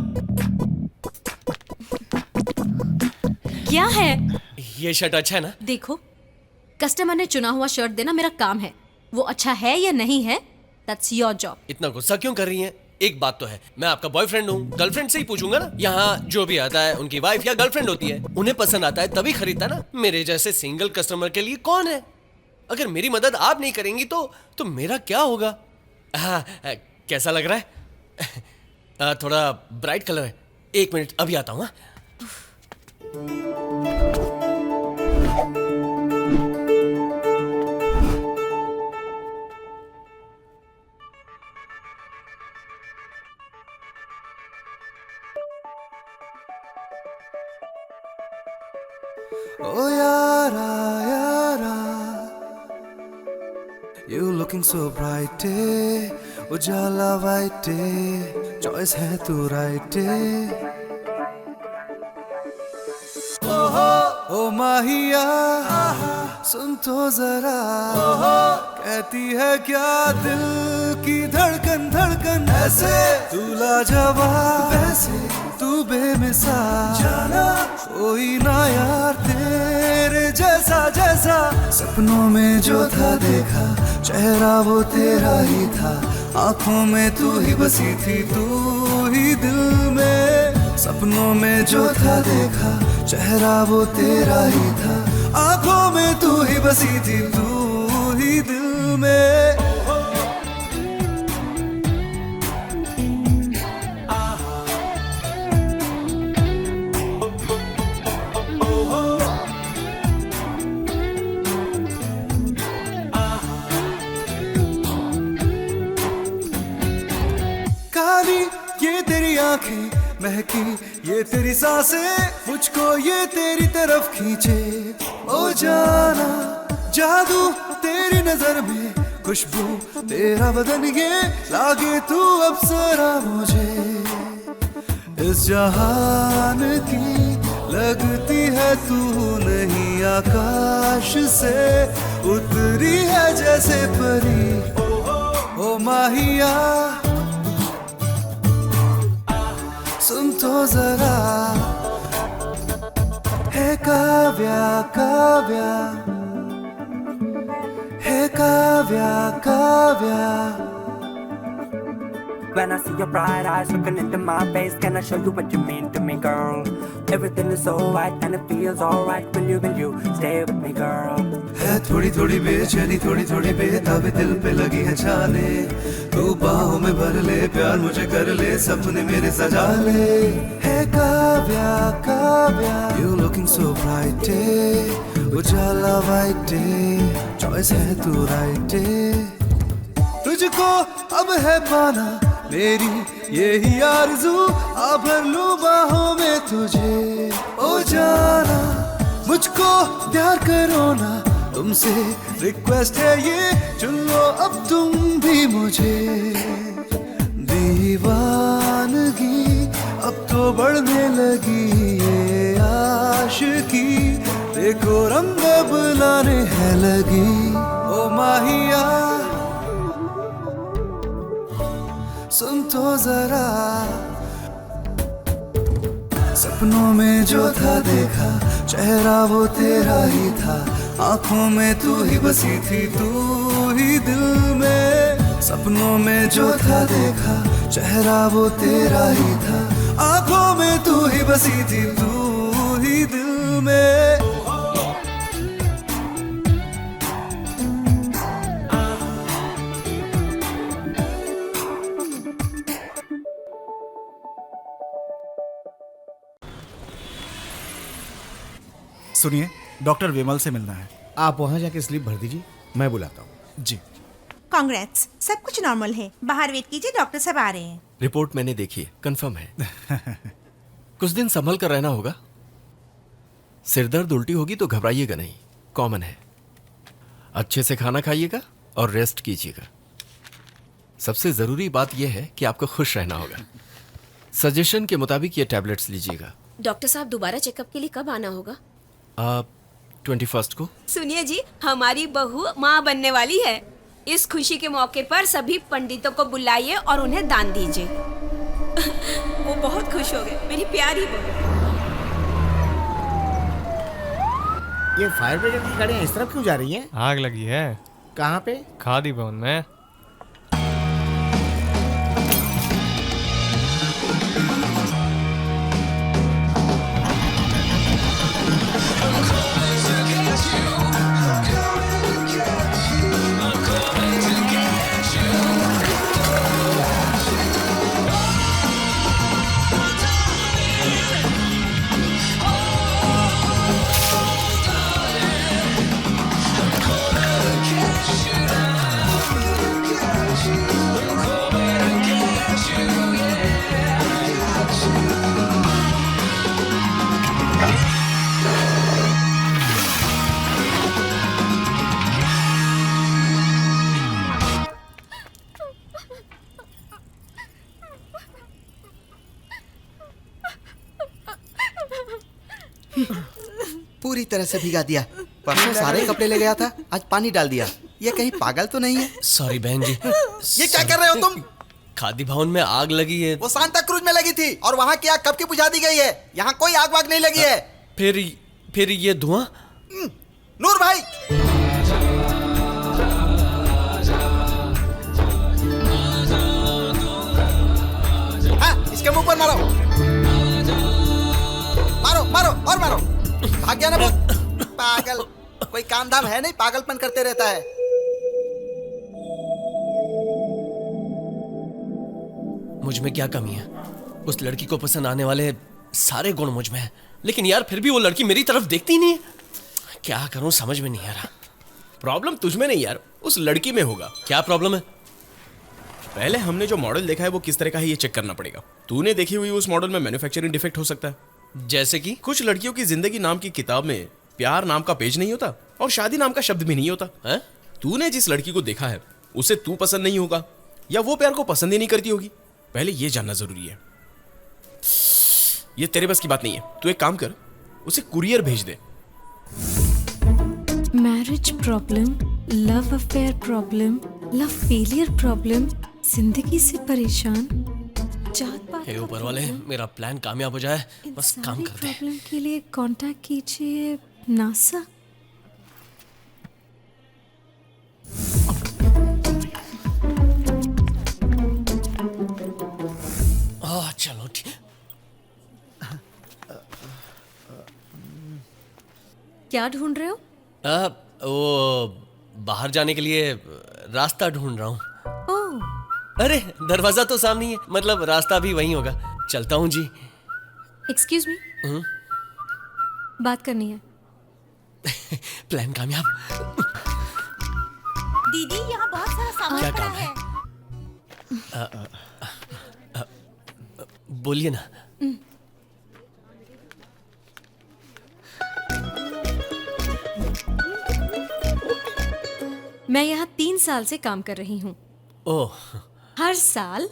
S1: क्या है?
S2: ये शर्ट अच्छा है ना?
S1: देखो, कस्टमर ने चुना हुआ शर्ट देना मेरा काम है। वो अच्छा है या नहीं है, दैट्स योर जॉब।
S2: इतना गुस्सा क्यों कर रही हैं? एक बात तो है, मैं आपका बॉयफ्रेंड हूँ, गर्लफ्रेंड से ही पूछूंगा ना। यहाँ जो भी आता है उनकी वाइफ या गर्लफ्रेंड होती है, उन्हें पसंद आता है तभी खरीदता ना। मेरे जैसे सिंगल कस्टमर के लिए कौन है? अगर मेरी मदद आप नहीं करेंगी तो मेरा क्या होगा? हाँ, कैसा लग रहा है? थोड़ा ब्राइट कलर है। 1 मिनट, अभी आता हूँ।
S15: Oh yara yara, you looking so bright, ujala white, choice hai tu right. ओ माहिया सुन तो जरा, कहती है क्या दिल की धड़कन धड़कन। ऐसे तू लाजवाब, वैसे तू बेमिसाल, जाना कोई ना यार तेरे जैसा जैसा। सपनों में जो था देखा, चेहरा वो तेरा ही था। आंखों में तू ही बसी थी, तू ही दिल में। सपनों में जो था देखा, चेहरा वो तेरा ही था। आंखों में तू ही बसी थी, तू ही दिल में। काली ये तेरी आंखें, महकी ये तेरी सांसें, मुझको ये तेरी तरफ खींचे। ओ जाना जादू तेरी नजर में, खुशबू तेरा बदन ये लागे तू अप्सरा मुझे। इस जहान की लगती है तू नहीं, आकाश से उतरी है जैसे परी। ओ माहिया सुन तो जरा, है काव्या काव्या, है Kavya Kavya.
S16: When I see your bright eyes looking into my face, can I show you what you mean to me, girl? Everything is so right and it feels alright when you stay with me, girl.
S15: है थोड़ी थोड़ी बेचैनी, थोड़ी थोड़ी बेताबी, दिल पे लगी है जाने। तू बाहों में भर ले, प्यार मुझे कर ले, सपने मेरे सजा ले। है Kavya Kavya, you looking so bright, Ujala white, choice है तू right। तुझको अब है पाना मेरी यही आरज़ू, आ भर लूं बाहों में तुझे। ओ जाना मुझको प्यार करो ना, तुमसे रिक्वेस्ट है ये, चुन लो अब तुम भी मुझे। दीवानगी अब तो बढ़ने लगी ये आशिकी, देखो रंग बुलाने है लगी। ओ माहिया सुन तो जरा, सपनों में जो था देखा, चेहरा वो तेरा ही था। आंखों में तू ही बसी थी, तू ही दिल में। सपनों में जो था देखा, चेहरा वो तेरा ही था। आंखों में तू ही बसी थी, तू ही दिल में।
S6: सुनिए, डॉक्टर विमल से मिलना है।
S5: आप वहां जाके स्लिप भर दीजिए, मैं बुलाता हूँ।
S6: जी।
S13: कांग्रेट्स, सब कुछ नॉर्मल है। बाहर वेट कीजिए, डॉक्टर साहब आ रहे हैं।
S10: रिपोर्ट मैंने देखी है, कंफर्म है। कुछ दिन संभल कर रहना होगा। सिरदर्द उल्टी होगी तो घबराइएगा नहीं, कॉमन है। अच्छे से खाना खाइएगा,
S17: और रेस्ट कीजिएगा। सबसे ज़रूरी बात यह है कि आपको खुश रहना होगा। सजेशन के मुताबिक ये टैबलेट्स लीजिएगा।
S9: डॉक्टर साहब दोबारा चेकअप के लिए कब आना होगा?
S17: आप 21 को।
S9: सुनिए जी, हमारी बहू माँ बनने वाली है। इस खुशी के मौके पर सभी पंडितों को बुलाइए और उन्हें दान दीजिए। वो बहुत खुश हो गए, मेरी प्यारी बहू।
S5: ये फायर ब्रिगेड की गाड़ियाँ इस तरफ क्यों जा रही हैं?
S4: आग लगी है।
S5: कहाँ पे?
S4: खादी भवन में।
S8: पूरी तरह से भिगा दिया। परसों सारे कपड़े ले गया था, आज पानी डाल दिया। ये कहीं पागल तो नहीं है?
S2: सॉरी बहन जी।
S8: ये क्या कर रहे हो तुम?
S2: खादी भवन में आग लगी है।
S8: वो सांता क्रूज में लगी थी और वहाँ की आग कब की बुझा दी गई है। यहाँ कोई आग वाग नहीं लगी है।
S2: फिर ये धुआं?
S8: नूर भाई, हाँ, इसके मुंह पर मारो, मारो मारो और मारो। भाग गया ना भूत। पागल, कोई काम धाम है नहीं, पागलपन करते रहता है।
S2: मुझ में क्या कमी है? उस लड़की को पसंद आने वाले सारे गुण मुझ में हैं, लेकिन यार फिर भी वो लड़की मेरी तरफ देखती ही नहीं है। क्या करूं समझ में नहीं आ रहा।
S14: प्रॉब्लम तुझ में नहीं यार, उस लड़की में होगा।
S2: क्या प्रॉब्लम है?
S14: पहले हमने जो मॉडल देखा है वो किस तरह का है ये चेक करना पड़ेगा। तूने देखी हुई उस मॉडल में मैन्युफैक्चरिंग डिफेक्ट हो सकता है।
S2: जैसे कि
S14: कुछ लड़कियों की जिंदगी नाम की किताब में प्यार नाम का पेज नहीं होता और शादी नाम का शब्द भी नहीं होता है? तूने जिस लड़की को देखा है उसे तू पसंद नहीं होगा या वो प्यार को पसंद ही नहीं करती होगी, पहले ये जानना जरूरी है। ये तेरे बस की बात नहीं है। तू एक काम कर, उसे कुरियर भेज दे।
S1: Marriage problem, love affair problem, love failure problem, जिंदगी से परेशान, जात पात
S2: हे ऊपर वाले, मेरा प्लान कामयाब हो जाए, बस काम कर दे।
S1: प्रॉब्लम के लिए कांटेक्ट कीजिए नासा।
S2: चलो ठीक।
S1: क्या ढूंढ रहे हो?
S2: वो बाहर जाने के लिए रास्ता ढूंढ रहा हूँ।
S1: ओह,
S2: अरे दरवाजा तो सामने ही है, मतलब रास्ता भी वहीं होगा। चलता हूँ जी।
S1: एक्सक्यूज मी, बात करनी है।
S2: प्लान कामयाब।
S3: दीदी, यहाँ बहुत सारा सामान
S2: क्या
S3: पड़ा
S2: काम
S3: है।
S2: बोलिए ना।
S1: मैं यहाँ 3 साल से काम कर रही हूँ।
S2: ओह,
S1: हर साल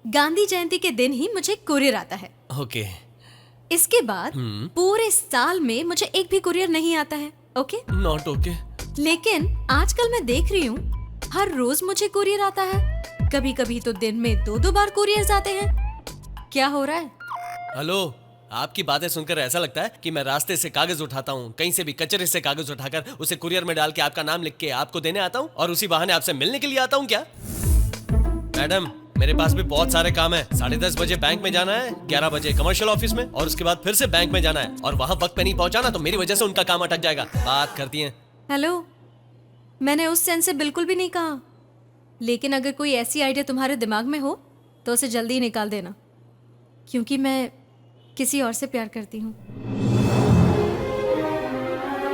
S1: गांधी जयंती के दिन ही मुझे कुरियर आता है।
S2: ओके।
S1: इसके बाद पूरे साल में मुझे एक भी कुरियर नहीं आता है। ओके?
S2: Not okay.
S1: लेकिन आजकल मैं देख रही हूँ हर रोज मुझे कुरियर आता है। कभी कभी तो दिन में 2-2 बार कुरियर आते हैं। क्या हो रहा है?
S2: हेलो, आपकी बातें सुनकर ऐसा लगता है कि मैं रास्ते से कागज उठाता हूँ, कहीं से भी कचरे से कागज उठाकर उसे कुरियर में डाल के आपका नाम लिख के आपको देने आता हूँ और उसी बहाने आपसे मिलने के लिए आता हूँ क्या? मैडम, मेरे पास भी बहुत सारे काम है। 10:30 बजे बैंक में जाना है, 11 बजे कमर्शियल ऑफिस में और उसके बाद फिर से बैंक में जाना है और वहाँ वक्त पे नहीं पहुँचाना तो मेरी वजह से उनका काम अटक जाएगा। बात करती है।
S1: हेलो, मैंने उस सेंस से बिल्कुल भी नहीं कहा, लेकिन अगर कोई ऐसी आइडिया तुम्हारे दिमाग में हो तो उसे जल्दी ही निकाल देना, क्योंकि मैं किसी और से प्यार करती हूँ।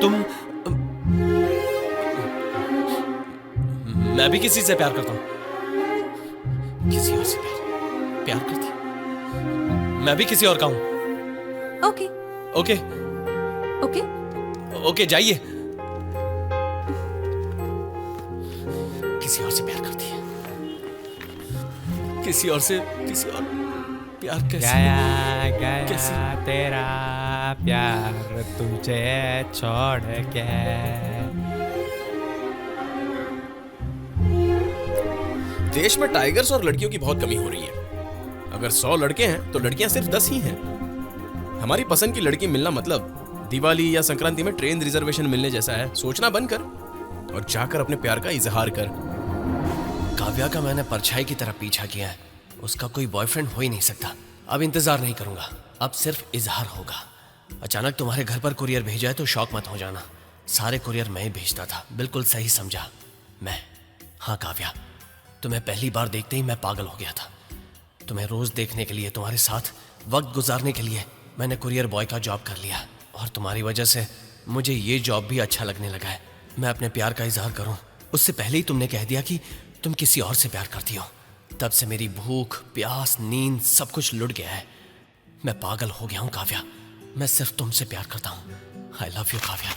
S2: तुम? मैं भी किसी से प्यार करता हूँ। किसी और से प्यार करती? मैं भी किसी और का हूँ।
S1: ओके
S2: ओके
S1: ओके
S2: ओके, जाइए। किसी और से प्यार करती है। किसी और प्यार कैसे?
S4: गया तेरा प्यार तुझे छोड़ के।
S14: देश में टाइगर्स और लड़कियों की बहुत कमी हो रही है। अगर 100 लड़के हैं तो लड़कियां सिर्फ 10 ही हैं। हमारी पसंद की लड़की मिलना मतलब दिवाली या संक्रांति में ट्रेन रिजर्वेशन मिलने जैसा है। सोचना बंद कर और जाकर अपने प्यार का इजहार कर।
S2: काव्या का मैंने परछाई की तरह पीछा किया है। उसका कोई बॉयफ्रेंड हो ही नहीं सकता। अब इंतजार नहीं करूंगा, अब सिर्फ इजहार होगा। अचानक तुम्हारे घर पर कुरियर भेजा है तो शौक मत हो जाना। सारे कुरियर मैं ही भेजता था। बिल्कुल सही समझा मैं। हाँ काव्या, तुम्हें पहली बार देखते ही मैं पागल हो गया था। तुम्हें रोज देखने के लिए, तुम्हारे साथ वक्त गुजारने के लिए मैंने कुरियर बॉय का जॉब कर लिया। और तुम्हारी वजह से मुझे ये जॉब भी अच्छा लगने लगा है। मैं अपने प्यार का इजहार करूं उससे पहले ही तुमने कह दिया कि तुम किसी और से प्यार करती हो। तब से मेरी भूख, प्यास, नींद सब कुछ लुट गया है। मैं पागल हो गया हूं काव्या। मैं सिर्फ तुमसे प्यार करता हूं। I love you Kavya.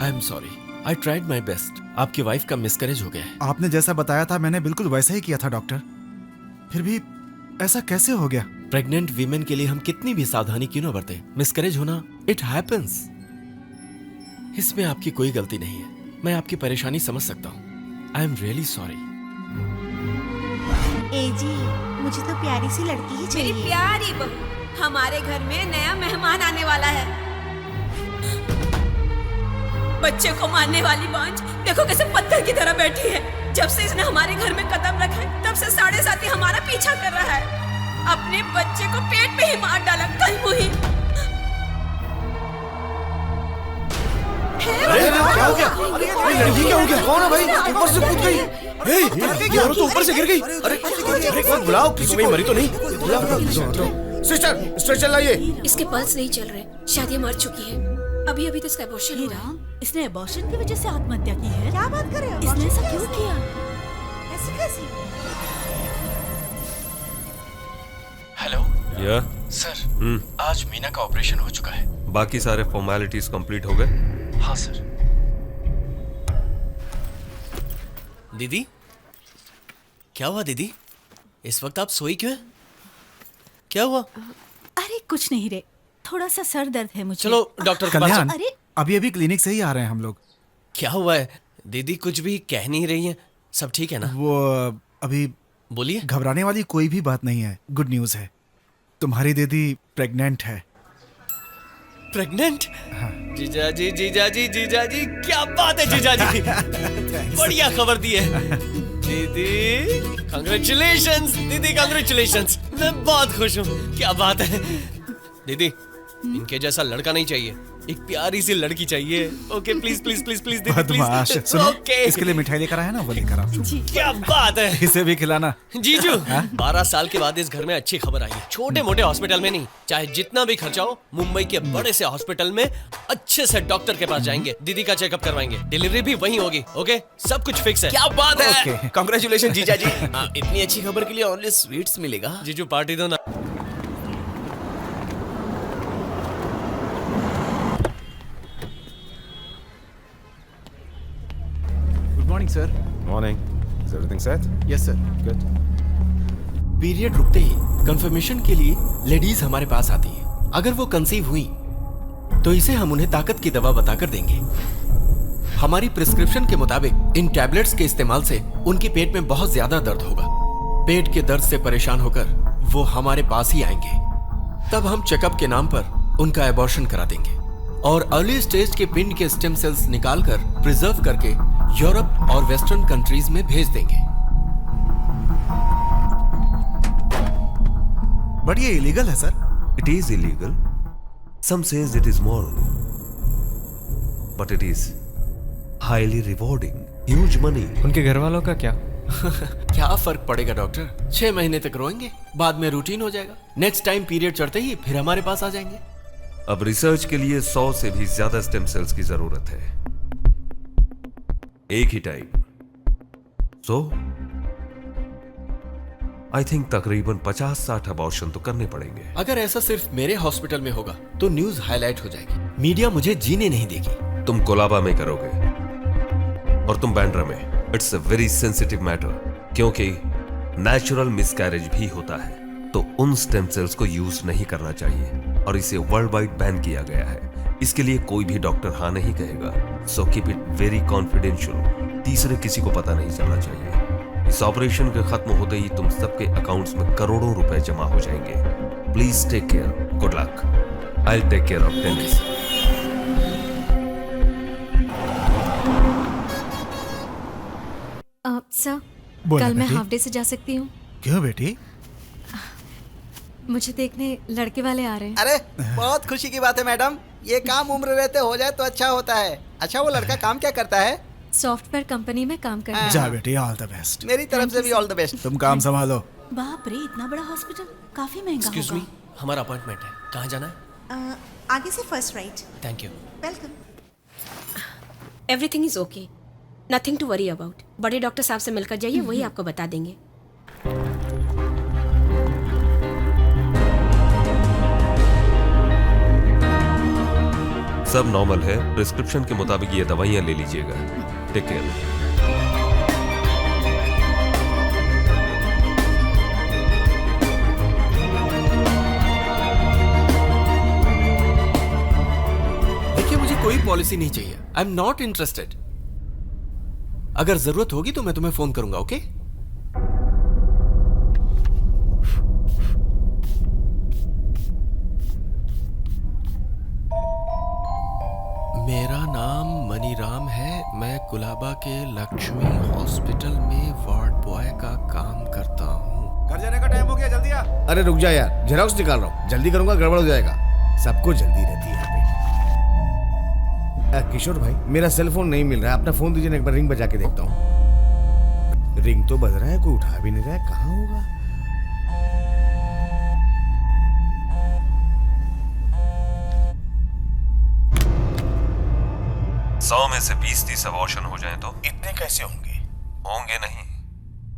S17: I am sorry, I tried my best. आपकी वाइफ का मिसकैरेज हो गया है।
S6: आपने जैसा बताया था मैंने बिल्कुल वैसा ही किया था डॉक्टर। फिर भी ऐसा कैसे हो गया?
S17: प्रेग्नेंट वीमेन के लिए हम कितनी भी सावधानी क्यों न बरतें, मिसकैरेज होना इट हैपेंस। इसमें आपकी कोई गलती नहीं है। मैं आपकी परेशानी समझ सकता हूँ। I am really sorry.
S13: ए जी, मुझे तो प्यारी सी लड़की ही चाहिए।
S9: मेरी प्यारी बहू, हमारे घर में नया मेहमान आने वाला है। बच्चे को मारने वाली बांझ देखो कैसे पत्थर की तरह बैठी है। जब से इसने हमारे घर में कदम रखा है तब से 7.5 ही हमारा पीछा कर रहा है। अपने बच्चे को पेट में ही मार डाला कल मुही।
S14: क्या हो गया? लड़की क्या हो गया? कौन है भाई? ऊपर से कूद गई। यार तो ऊपर से गिर गई। अरे बुलाओ, किसी को मरी तो नहीं? सिस्टर, स्ट्रेचर लाइए।
S9: इसके पल्स नहीं चल रहे, शायद ये मर चुकी है। अभी तो इसका एबॉर्शन हुआ है।
S3: इसने एबॉर्शन की वजह से आत्महत्या की है?
S13: क्या बात कर रहे हो?
S3: इसने ऐसा क्यों किया?
S13: ऐसी कैसी?
S12: हेलो या
S17: सर, आज मीना का ऑपरेशन हो चुका है।
S12: बाकी सारे फॉर्मेलिटीज कंप्लीट हो गए?
S17: हाँ सर।
S2: दीदी, क्या हुआ दीदी? इस वक्त आप सोई क्यों हैं? क्या हुआ?
S3: अरे कुछ नहीं रे, थोड़ा सा सर दर्द है मुझे।
S2: चलो डॉक्टर के पास।
S6: कल्याण,
S3: अरे
S6: अभी क्लिनिक से ही आ रहे हैं हम लोग।
S2: क्या हुआ है दीदी? कुछ भी कह नहीं रही हैं। सब ठीक है ना?
S6: वो अभी
S2: बोलिए।
S6: घबराने वाली कोई भी बात नहीं है। गुड न्यूज़ है, तुम्हारी दीदी प्रेग्नेंट है।
S2: प्रेग्नेंट? जीजा जी, जीजा जी, जीजा जी, क्या बात है जीजा जी। बढ़िया खबर दी है दीदी। कांग्रेचुलेशंस दीदी, कांग्रेचुलेशंस। मैं बहुत खुश हूँ। क्या बात है दीदी, इनके जैसा लड़का नहीं चाहिए, एक प्यारी सी लड़की चाहिए। Okay please please please please दीदी
S6: बदमाश।
S2: प्लीज।
S6: सुनो,
S2: ओके,
S6: इसके लिए मिठाई लेकर आया ना, वो लेकर आओ।
S2: क्या बात है।
S6: इसे भी खिलाना।
S2: जीजू, 12 साल के बाद इस घर में अच्छी खबर आई है। छोटे मोटे हॉस्पिटल में नहीं, चाहे जितना भी खर्चा हो, मुंबई के बड़े से हॉस्पिटल में अच्छे से डॉक्टर के पास जाएंगे, दीदी का चेकअप करवाएंगे, डिलीवरी भी वहीं होगी। ओके, सब कुछ फिक्स है।
S14: क्या बात है। कांग्रेचुलेशन जीजा जी। इतनी अच्छी खबर के लिए ओनली स्वीट्स मिलेगा।
S2: जीजू पार्टी दो ना।
S4: Morning sir.
S12: Morning. Is everything set?
S4: Yes sir.
S12: Good.
S17: Period रुकते ही कंफर्मेशन के लिए लेडीज हमारे पास आती हैं। अगर वो कंसीव हुई तो इसे हम उन्हें ताकत की दवा बताकर देंगे। हमारी प्रिस्क्रिप्शन के मुताबिक इन टैबलेट्स के इस्तेमाल से उनके पेट में बहुत ज्यादा दर्द होगा। पेट के दर्द से परेशान होकर वो हमारे पास ही आएंगे। तब हम चेकअप के नाम पर उनका एबॉर्शन करा देंगे और अर्ली स्टेज के पिंड के स्टेम सेल्स निकालकर प्रिजर्व करके यूरोप और वेस्टर्न कंट्रीज में भेज देंगे।
S6: बट ये इलीगल है sir.
S12: It is illegal. Some says it is moral. But it is highly rewarding. Huge money.
S4: उनके घर वालों का क्या?
S17: क्या फर्क पड़ेगा डॉक्टर? 6 महीने तक रोएंगे, बाद में रूटीन हो जाएगा। नेक्स्ट टाइम पीरियड चढ़ते ही फिर हमारे पास आ जाएंगे।
S12: अब रिसर्च के लिए 100 से भी ज्यादा स्टेम सेल्स की जरूरत है, एक ही टाइम। सो आई थिंक तकरीबन 50-60 अबॉर्शन तो करने पड़ेंगे।
S17: अगर ऐसा सिर्फ मेरे हॉस्पिटल में होगा तो न्यूज हाईलाइट हो जाएगी, मीडिया मुझे जीने नहीं देगी।
S12: तुम कोलाबा में करोगे और तुम बैंड्रा में। It's a very sensitive matter, क्योंकि नेचुरल मिसकैरेज भी होता है, तो उन स्टेम सेल्स को यूज नहीं करना चाहिए और इसे वर्ल्ड वाइड बैन किया गया है। इसके लिए कोई भी डॉक्टर हाँ नहीं कहेगा। So keep it very confidential, तीसरे किसी को पता नहीं चलना चाहिए। इस ऑपरेशन के खत्म होते ही तुम सबके अकाउंट्स में करोड़ों रुपए जमा हो जाएंगे। Please take care, good luck, I will take care of tennis.
S1: Sir,
S6: बोला
S1: कल मैं
S6: बेटी।
S1: हाफ डे से जा सकती हूँ?
S6: क्यों बेटी?
S1: मुझे देखने लड़के वाले आ रहे हैं।
S8: अरे बहुत खुशी की बात है मैडम, ये काम उम्र रहते हो जाए तो अच्छा होता है। अच्छा, वो लड़का काम क्या करता है?
S1: सॉफ्टवेयर कंपनी में काम करता है।
S6: जा बेटी, ऑल द बेस्ट।
S8: मेरी तरफ से भी ऑल द बेस्ट।
S6: तुम काम संभालो।
S3: बाप रे, इतना बड़ा हॉस्पिटल काफी महंगा
S2: एक्सक्यूज मी,
S3: होगा।
S2: हमारा अपॉइंटमेंट है, कहाँ जाना है?
S13: आगे से first right.
S2: Thank you.
S13: Welcome.
S9: Everything is okay, nothing to worry about. बड़े डॉक्टर साहब से मिलकर जाइए, वही आपको बता देंगे।
S12: सब नॉर्मल है, प्रिस्क्रिप्शन के मुताबिक ये दवाइयां ले लीजिएगा। Take care.
S17: देखिए, मुझे कोई पॉलिसी नहीं चाहिए। I am not interested. अगर जरूरत होगी तो मैं तुम्हें फोन करूंगा, ओके? मेरा नाम मनीराम है। मैं कुलाबा के लक्ष्मी हॉस्पिटल में वार्ड बॉय का काम करता हूँ।
S6: घर जाने का टाइम हो गया, जल्दी आ।
S5: अरे रुक जा यार, जेरॉक्स निकाल रहा हूँ, जल्दी करूंगा गड़बड़ हो जाएगा। सबको जल्दी रहती है यहाँ पे। किशोर भाई, मेरा सेल फोन नहीं मिल रहा है, अपना फोन दीजिए ना, एक बार रिंग बजा के देखता हूँ। रिंग तो बज रहा है, कोई उठा भी नहीं रहा है, कहाँ होगा?
S12: 100 में से 20-30 अबॉर्शन हो जाएं तो
S5: इतने कैसे होंगे?
S12: होंगे नहीं,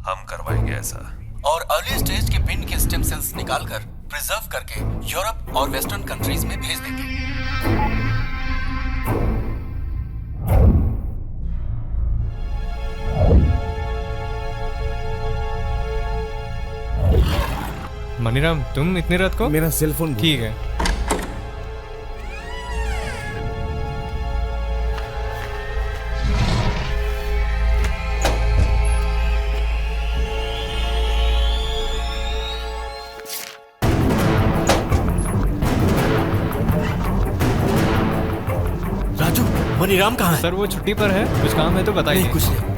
S12: हम करवाएंगे ऐसा।
S17: और अर्ली स्टेज के पिंड के स्टेम सेल्स निकालकर प्रिजर्व करके यूरोप और वेस्टर्न कंट्रीज में भेज देंगे।
S4: मनीराम, तुम इतनी रात को?
S5: मेरा सेल फोन
S4: ठीक है।
S17: राजू, मनीराम कहाँ है?
S4: सर, वो छुट्टी पर है, कुछ काम है तो बताइए।
S17: नहीं, कुछ नहीं।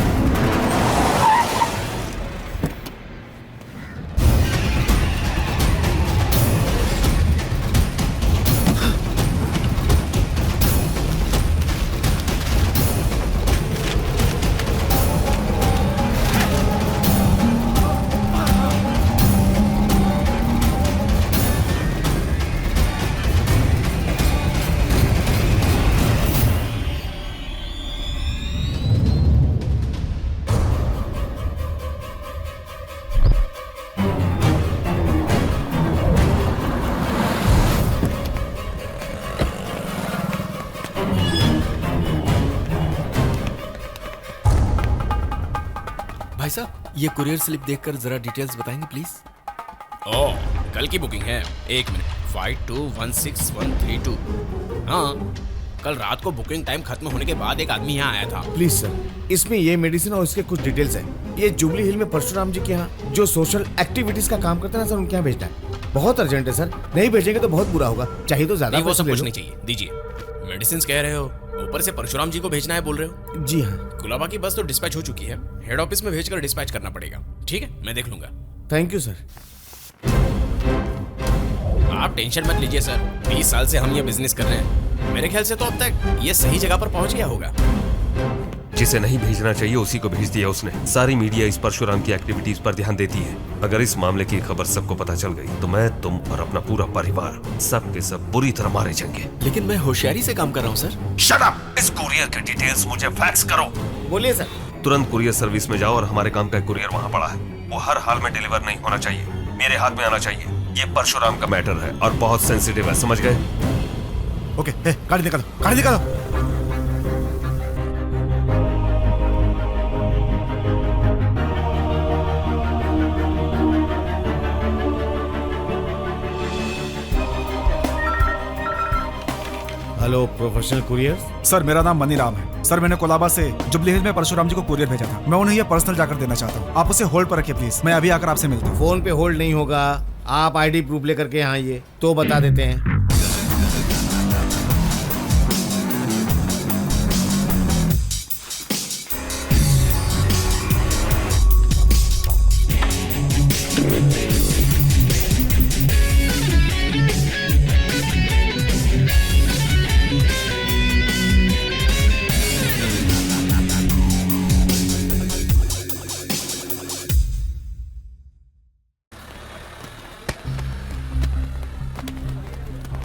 S17: भाई साहब, ये कुरियर स्लिप देखकर जरा डिटेल्स बताएंगे प्लीज।
S14: ओह, कल की बुकिंग है। एक मिनट, 5216-132। हाँ, कल रात को बुकिंग टाइम खत्म होने के बाद एक आदमी यहाँ आया था।
S5: प्लीज सर, इसमें ये मेडिसिन और इसके कुछ डिटेल्स हैं। ये जुबली हिल में परशुराम जी के यहाँ जो सोशल एक्टिविटीज का काम करते हैं ना सर, उनके यहाँ भेजना है। बहुत अर्जेंट है सर, नहीं भेजेंगे तो बहुत बुरा होगा। चाहिए तो ज्यादा
S14: नहीं, वो
S5: पैसे
S14: सब
S5: ले
S14: कुछ
S5: लो।
S14: नहीं चाहिए, दीजिए। मेडिसिन कह रहे हो, ऊपर से परशुराम जी को भेजना है बोल रहे हो?
S5: जी हाँ।
S14: कुलाबा की बस तो डिस्पैच हो चुकी है, हेड ऑफिस में भेजकर डिस्पैच करना पड़ेगा। ठीक है, मैं देख लूंगा।
S5: Thank you sir.
S14: आप टेंशन मत लीजिए सर, 20 साल से हम ये बिजनेस कर रहे हैं। मेरे ख्याल से तो अब तक ये सही जगह पर पहुंच गया होगा।
S12: जिसे नहीं भेजना चाहिए उसी को भेज दिया उसने। सारी मीडिया इस परशुराम की एक्टिविटीज पर ध्यान देती है। अगर इस मामले की खबर सबको पता चल गई तो मैं, तुम और अपना पूरा परिवार सब के सब बुरी तरह मारे जाएंगे।
S17: लेकिन मैं होशियारी से काम कर रहा हूँ सर।
S12: Shut up! इस कुरियर की डिटेल्स मुझे फैक्स करो।
S5: बोलिए सर।
S12: तुरंत कुरियर सर्विस में जाओ और हमारे काम का कुरियर वहाँ पड़ा है, वो हर हाल में डिलीवर नहीं होना चाहिए, मेरे हाथ में आना चाहिए। ये परशुराम का मैटर है और बहुत सेंसिटिव है, समझ गए?
S6: ओके, गाड़ी निकालो, गाड़ी निकालो।
S5: Hello professional courier.
S6: सर मेरा नाम मनीराम है। सर मैंने कोलाबा से जुबली हिल्स में परशुराम जी को कुरियर भेजा था। मैं उन्हें ये पर्सनल जाकर देना चाहता हूँ। आप उसे होल्ड पर रखिए प्लीज, मैं अभी आकर आपसे मिलता हूँ।
S5: फोन पे होल्ड नहीं होगा, आप आईडी प्रूफ लेकर के यहाँ आइए तो बता देते हैं।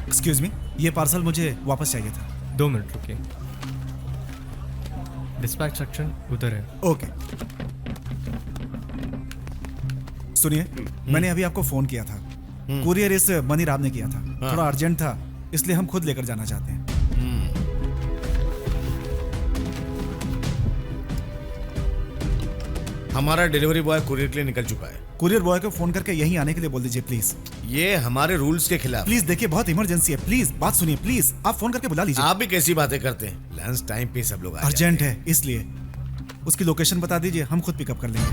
S6: एक्सक्यूज मी, ये पार्सल मुझे वापस चाहिए था।
S4: 2 मिनट रुकिए। डिस्पैच सेक्शन उधर है।
S6: ओके। सुनिए, मैंने अभी आपको फोन किया था। कुरियर इस मनीराम ने किया था। थोड़ा अर्जेंट था, इसलिए हम खुद लेकर जाना चाहते हैं।
S5: हमारा डिलीवरी बॉय कुरियर के लिए निकल चुका है।
S6: कुरियर बॉय को फोन करके यहीं आने के लिए बोल दीजिए प्लीज।
S5: ये हमारे रूल्स के खिलाफ।
S6: प्लीज देखिए, बहुत इमरजेंसी है, प्लीज बात सुनिए, प्लीज आप फोन करके बुला लीजिए।
S5: आप भी कैसी बातें करते हैं? लंच टाइम पे सब लोग
S6: अर्जेंट है इसलिए। उसकी लोकेशन बता दीजिए, हम खुद पिकअप कर लेंगे।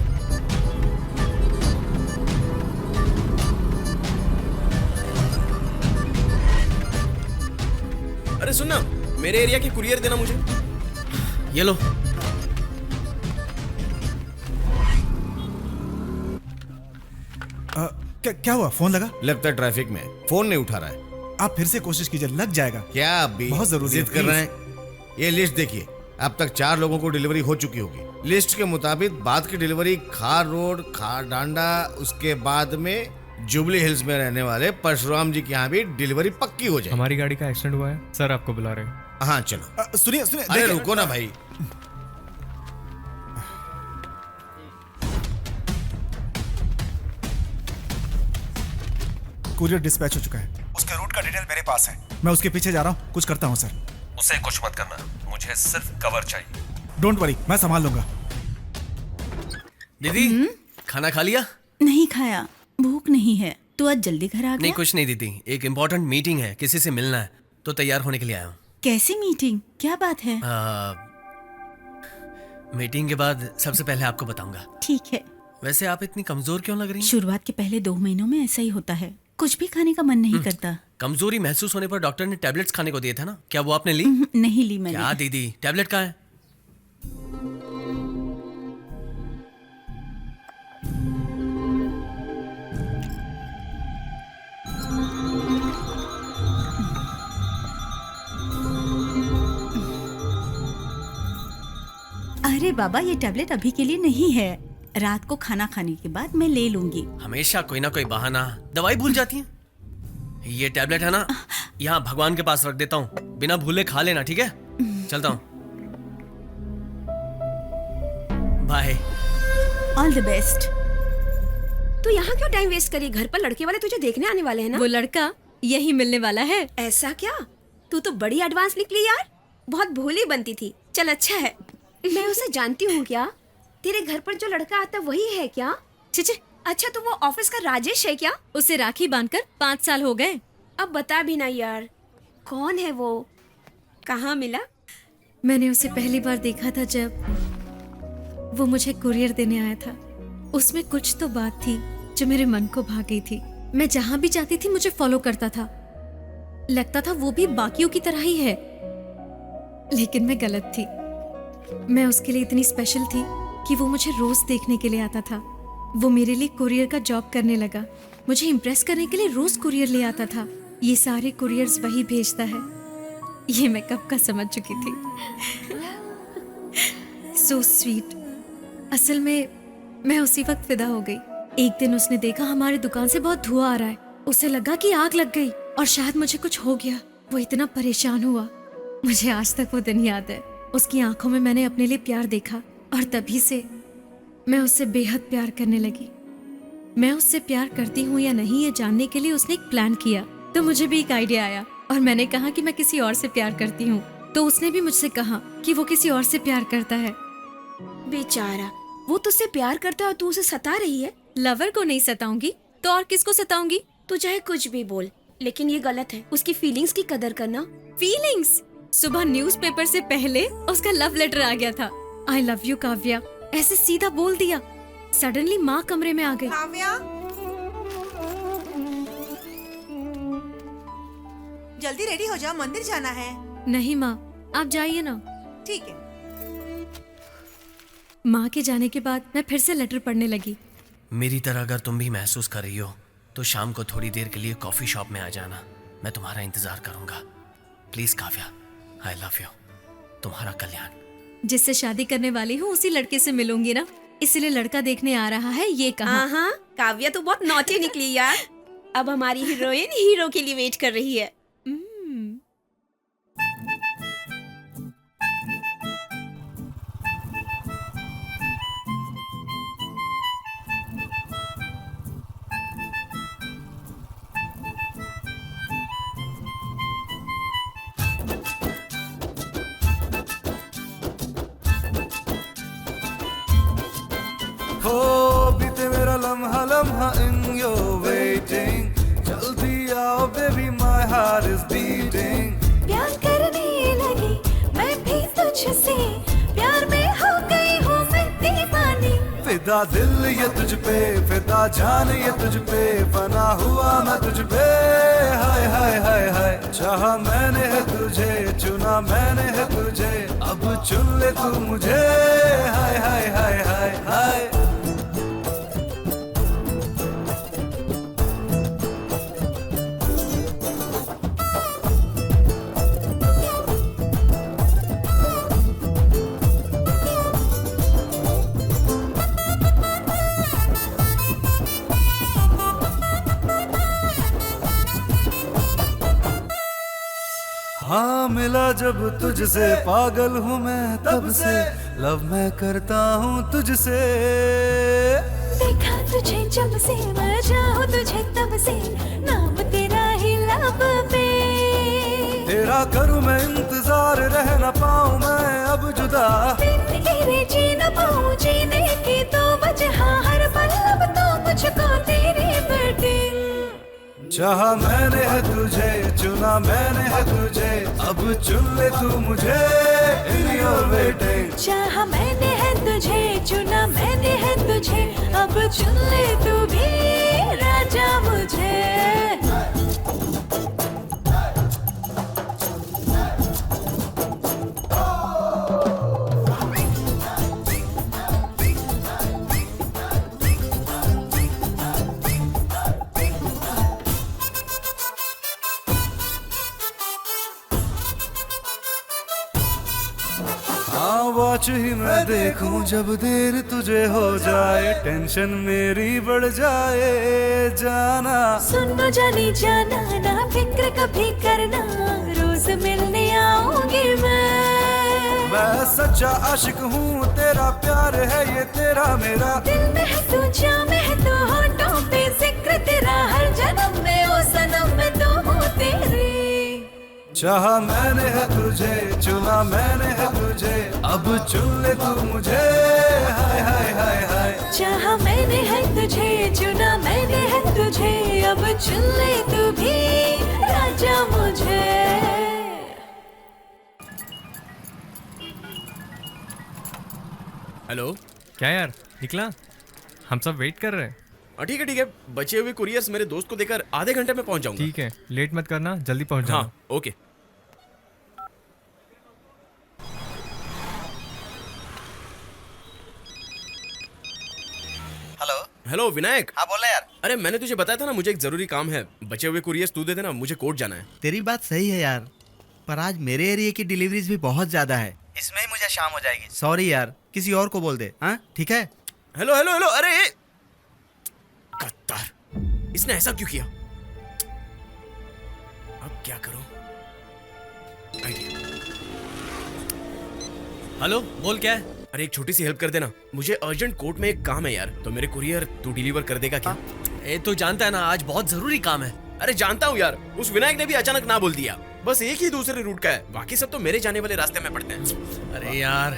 S14: अरे सुनना, मेरे एरिया की कुरियर देना मुझे। ये लो।
S6: क्या हुआ? फोन लगा?
S5: लगता है ट्रैफिक में, फोन नहीं उठा रहा है।
S6: आप फिर से कोशिश कीजिए, लग जाएगा।
S5: क्या अभी
S6: बहुत जरूरी
S5: जिद कर रहे हैं? ये लिस्ट देखिए, अब तक 4 लोगों को डिलीवरी हो चुकी होगी। लिस्ट के मुताबिक बाद की डिलीवरी खार रोड, खार डांडा, उसके बाद में जुबली हिल्स में रहने वाले परशुराम जी के यहाँ भी डिलीवरी पक्की हो जाए।
S4: हमारी गाड़ी का एक्सीडेंट हुआ है सर, आपको बुला रहे हैं।
S5: हाँ चलो।
S6: सुनिए सुनिए,
S5: अरे रुको ना भाई।
S6: कुरियर डिस्पैच हो चुका है। उसके रूट का डिटेल मेरे पास है। मैं उसके पीछे जा रहा हूँ, कुछ करता हूँ सर।
S12: उसे कुछ मत करना, मुझे सिर्फ कवर चाहिए।
S6: डोंट वरी, मैं संभाल लूंगा।
S2: दीदी खाना खा लिया?
S3: नहीं खाया, भूख नहीं है। तू आज जल्दी घर आ गया?
S2: नहीं कुछ नहीं दीदी, एक इम्पोर्टेंट मीटिंग है, किसी से मिलना है तो तैयार होने के लिए आया हूँ।
S3: कैसी मीटिंग? क्या बात है?
S2: मीटिंग के बाद सबसे पहले आपको बताऊंगा।
S3: ठीक है।
S2: वैसे आप इतनी कमजोर क्यों लग रही हैं?
S3: शुरुआत के पहले 2 महीनों में ऐसा ही होता है, कुछ भी खाने का मन नहीं करता।
S2: कमजोरी महसूस होने पर डॉक्टर ने टैबलेट्स खाने को दिए थे ना, क्या वो आपने ली?
S3: नहीं ली मैंने।
S2: क्या दीदी, टैबलेट कहाँ है?
S3: अरे बाबा, ये टैबलेट अभी के लिए नहीं है, रात को खाना खाने के बाद मैं ले लूंगी।
S2: हमेशा कोई ना कोई बहाना, दवाई भूल जाती है। ये टैबलेट है ना, यहाँ भगवान के पास रख देता हूँ, बिना भूले खा लेना, ठीक है? चलता हूँ, बाय।
S3: All the best.
S9: तू यहाँ क्यों टाइम वेस्ट करी? घर पर लड़के वाले तुझे देखने आने वाले हैं ना।
S1: वो लड़का यही मिलने वाला है।
S9: ऐसा क्या? तू तो बड़ी एडवांस निकली यार, बहुत भोली बनती थी। चल अच्छा है, मैं उसे जानती हूँ। क्या तेरे घर पर जो लड़का आता वही है क्या?
S1: चिचे,
S9: अच्छा तो वो ऑफिस का राजेश है क्या?
S1: उसे राखी बांधकर 5 साल हो गए।
S9: अब बता भी ना यार, कौन है वो? कहाँ मिला?
S1: मैंने उसे पहली बार देखा था जब वो मुझे कुरियर देने आया था। उसमें कुछ तो बात थी जो मेरे मन को भा गई थी। मैं जहां भी जाती थी मुझे फॉलो करता था, लगता था वो भी बाकियों की तरह ही है, लेकिन मैं गलत थी। मैं उसके लिए इतनी स्पेशल थी कि वो मुझे रोज देखने के लिए आता था। वो मेरे लिए कुरियर का जॉब करने लगा, मुझे इम्प्रेस करने के लिए रोज कुरियर ले आता था। ये सारे कुरियर्स वही भेजता है, ये मैं कब का समझ चुकी थी। So sweet. असल में मैं उसी वक्त फिदा हो गई। एक दिन उसने देखा हमारी दुकान से बहुत धुआं आ रहा है, उसे लगा कि आग लग गई और शायद मुझे कुछ हो गया। वो इतना परेशान हुआ, मुझे आज तक वो दिन याद है। उसकी आंखों में मैंने अपने लिए प्यार देखा और तभी से मैं उससे बेहद प्यार करने लगी। मैं उससे प्यार करती हूँ या नहीं ये जानने के लिए उसने एक प्लान किया, तो मुझे भी एक आइडिया आया और मैंने कहा कि मैं किसी और से प्यार करती हूँ, तो उसने भी मुझसे कहा कि वो किसी और से प्यार करता है।
S18: बेचारा, वो तुझसे प्यार करता है और तू उसे सता रही है।
S1: लवर को नहीं सताऊंगी तो और किसको सताऊंगी?
S18: तू चाहे कुछ भी बोल, लेकिन ये गलत है। उसकी फीलिंग्स की कदर करना।
S1: फीलिंग्स? सुबह न्यूज़पेपर से पहले उसका लव लेटर आ गया था। आई लव यू काव्या, ऐसे सीधा बोल दिया। सडनली माँ कमरे में आ गई।
S19: काव्या, जल्दी रेडी हो जाओ, मंदिर जाना है।
S1: नहीं माँ, आप जाइए ना।
S19: ठीक है।
S1: माँ के जाने के बाद मैं फिर से लेटर पढ़ने लगी।
S2: मेरी तरह अगर तुम भी महसूस कर रही हो तो शाम को थोड़ी देर के लिए कॉफी शॉप में आ जाना, मैं तुम्हारा इंतजार करूंगा। Please Kavya, I love you. तुम्हारा कल्याण।
S1: जिससे शादी करने वाली हूँ उसी लड़के से मिलूंगी ना, इसलिए लड़का देखने आ रहा है ये कहा।
S18: हाँ, काव्या तो बहुत नॉटी निकली यार। अब हमारी हीरोइन हीरो के लिए वेट कर रही है।
S15: हो बीते मेरा लम्हा लम्हा in your waiting, जल्दी आओ baby my heart is beating।
S20: प्यार करने लगी मैं भी तुझसे, प्यार में हो गई हूँ मैं दीवानी।
S15: फिदा दिल ये तुझ पे, फिदा जान ये तुझ पे, बना हुआ मैं तुझ पे। हाय हाय हाय हाय, चाहा मैंने है तुझे, चुना मैंने है तुझे, अब चुन ले तू मुझे। हाय हाय हाय हाय हाय। हाँ मिला जब तुझसे, पागल हूँ मैं तब से, लव मैं करता हूँ तुझसे।
S20: देखा तुझे जब से, मैं चाहूँ तुझे तब से, नाम तेरा ही लब पे।
S15: तेरा करूँ मैं इंतजार, रह न पाऊँ मैं अब जुदा।
S20: बिन तेरे जी न पाऊँ, जीने की तो वजह हर पल अब तो मुझको तेरी वेटिंग।
S15: चाहा मैंने है तुझे, चुना मैंने है तुझे, अब चुन ले तू मुझे। In your waiting।
S20: चाहा मैंने है तुझे, चुना मैंने है तुझे, अब चुन ले तू भी राजा मुझे।
S15: वॉच ही मैं देखूं जब देर तुझे हो जाए, टेंशन मेरी बढ़ जाए जाना।
S20: सुनो जानी जाना, ना फिक्र कभी करना, रोज मिलने आऊंगी मैं
S15: सच्चा आशिक हूँ, तेरा प्यार है ये तेरा मेरा।
S20: दिल में है तू, जा में है तू, होठों पे जिक्र तेरा, हर जन्म में ओ सनम मैं तो हूँ तेरी।
S15: चाहा मैंने है तुझे, चुना मैंने है तुझे, अब चुन ले तू मुझे। हाय हाय हाय हाय।
S20: चाहा मैंने है तुझे, चुना मैंने है तुझे, अब चुन ले तू भी राजा मुझे।
S14: हेलो।
S4: क्या यार, निकला? हम सब वेट कर रहे हैं।
S14: ठीक है, बचे हुए कुरियर्स मेरे दोस्त को देकर आधे घंटे में पहुंच जाऊंगा।
S4: ठीक है, लेट मत करना, जल्दी पहुंच जाना।
S14: हाँ, ओके। हेलो विनायक।
S8: हाँ बोला यार।
S14: अरे मैंने तुझे बताया था ना, मुझे एक जरूरी काम है। बचे हुए कुरियर्स तू दे देना, मुझे कोर्ट जाना है।
S8: तेरी बात सही है यार, पर आज मेरे एरिया की डिलीवरीज भी बहुत ज्यादा है। इसमें ही मुझे शाम हो जाएगी। सॉरी यार, किसी और को बोल दे। हाँ ठीक है।
S14: हेलो हेलो हेलो, अरे गद्दार, इसने ऐसा क्यों किया? अब क्या करूं? आइडिया।
S2: हेलो, बोल क्या है?
S14: अरे एक छोटी सी हेल्प कर देना, मुझे अर्जेंट कोर्ट में एक काम है यार, तो मेरे कुरियर तू डिलीवर कर देगा क्या?
S2: ए तू जानता है ना आज बहुत जरूरी काम है।
S14: अरे जानता हूँ यार, उस विनायक ने भी अचानक ना बोल दिया। बस एक ही दूसरे रूट का है, बाकी सब तो मेरे जाने वाले रास्ते में पड़ते हैं।
S2: अरे यार,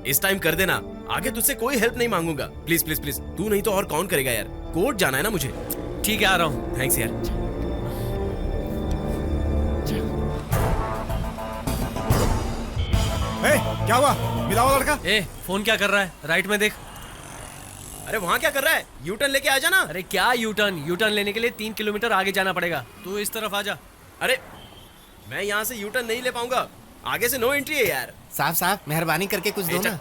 S14: इस टाइम कर देना, आगे तुझसे कोई हेल्प नहीं मांगूंगा। प्लीज प्लीज प्लीज, तू नहीं तो और कौन करेगा यार? कोर्ट जाना है ना मुझे।
S2: ठीक है, आ रहा हूँ।
S14: थैंक्स यार।
S6: क्या हुआ? मिला हुआ लड़का?
S2: फोन क्या कर रहा है? राइट में देख।
S14: अरे वहाँ क्या कर रहा है? यू टर्न लेके आ जाना।
S2: अरे क्या यू टर्न लेने के लिए 3 किलोमीटर आगे जाना पड़ेगा। तू इस तरफ आ जा।
S14: अरे मैं यहाँ से यू टर्न नहीं ले पाऊंगा, आगे से नो एंट्री है यार।
S8: साहब मेहरबानी करके कुछ दो ना।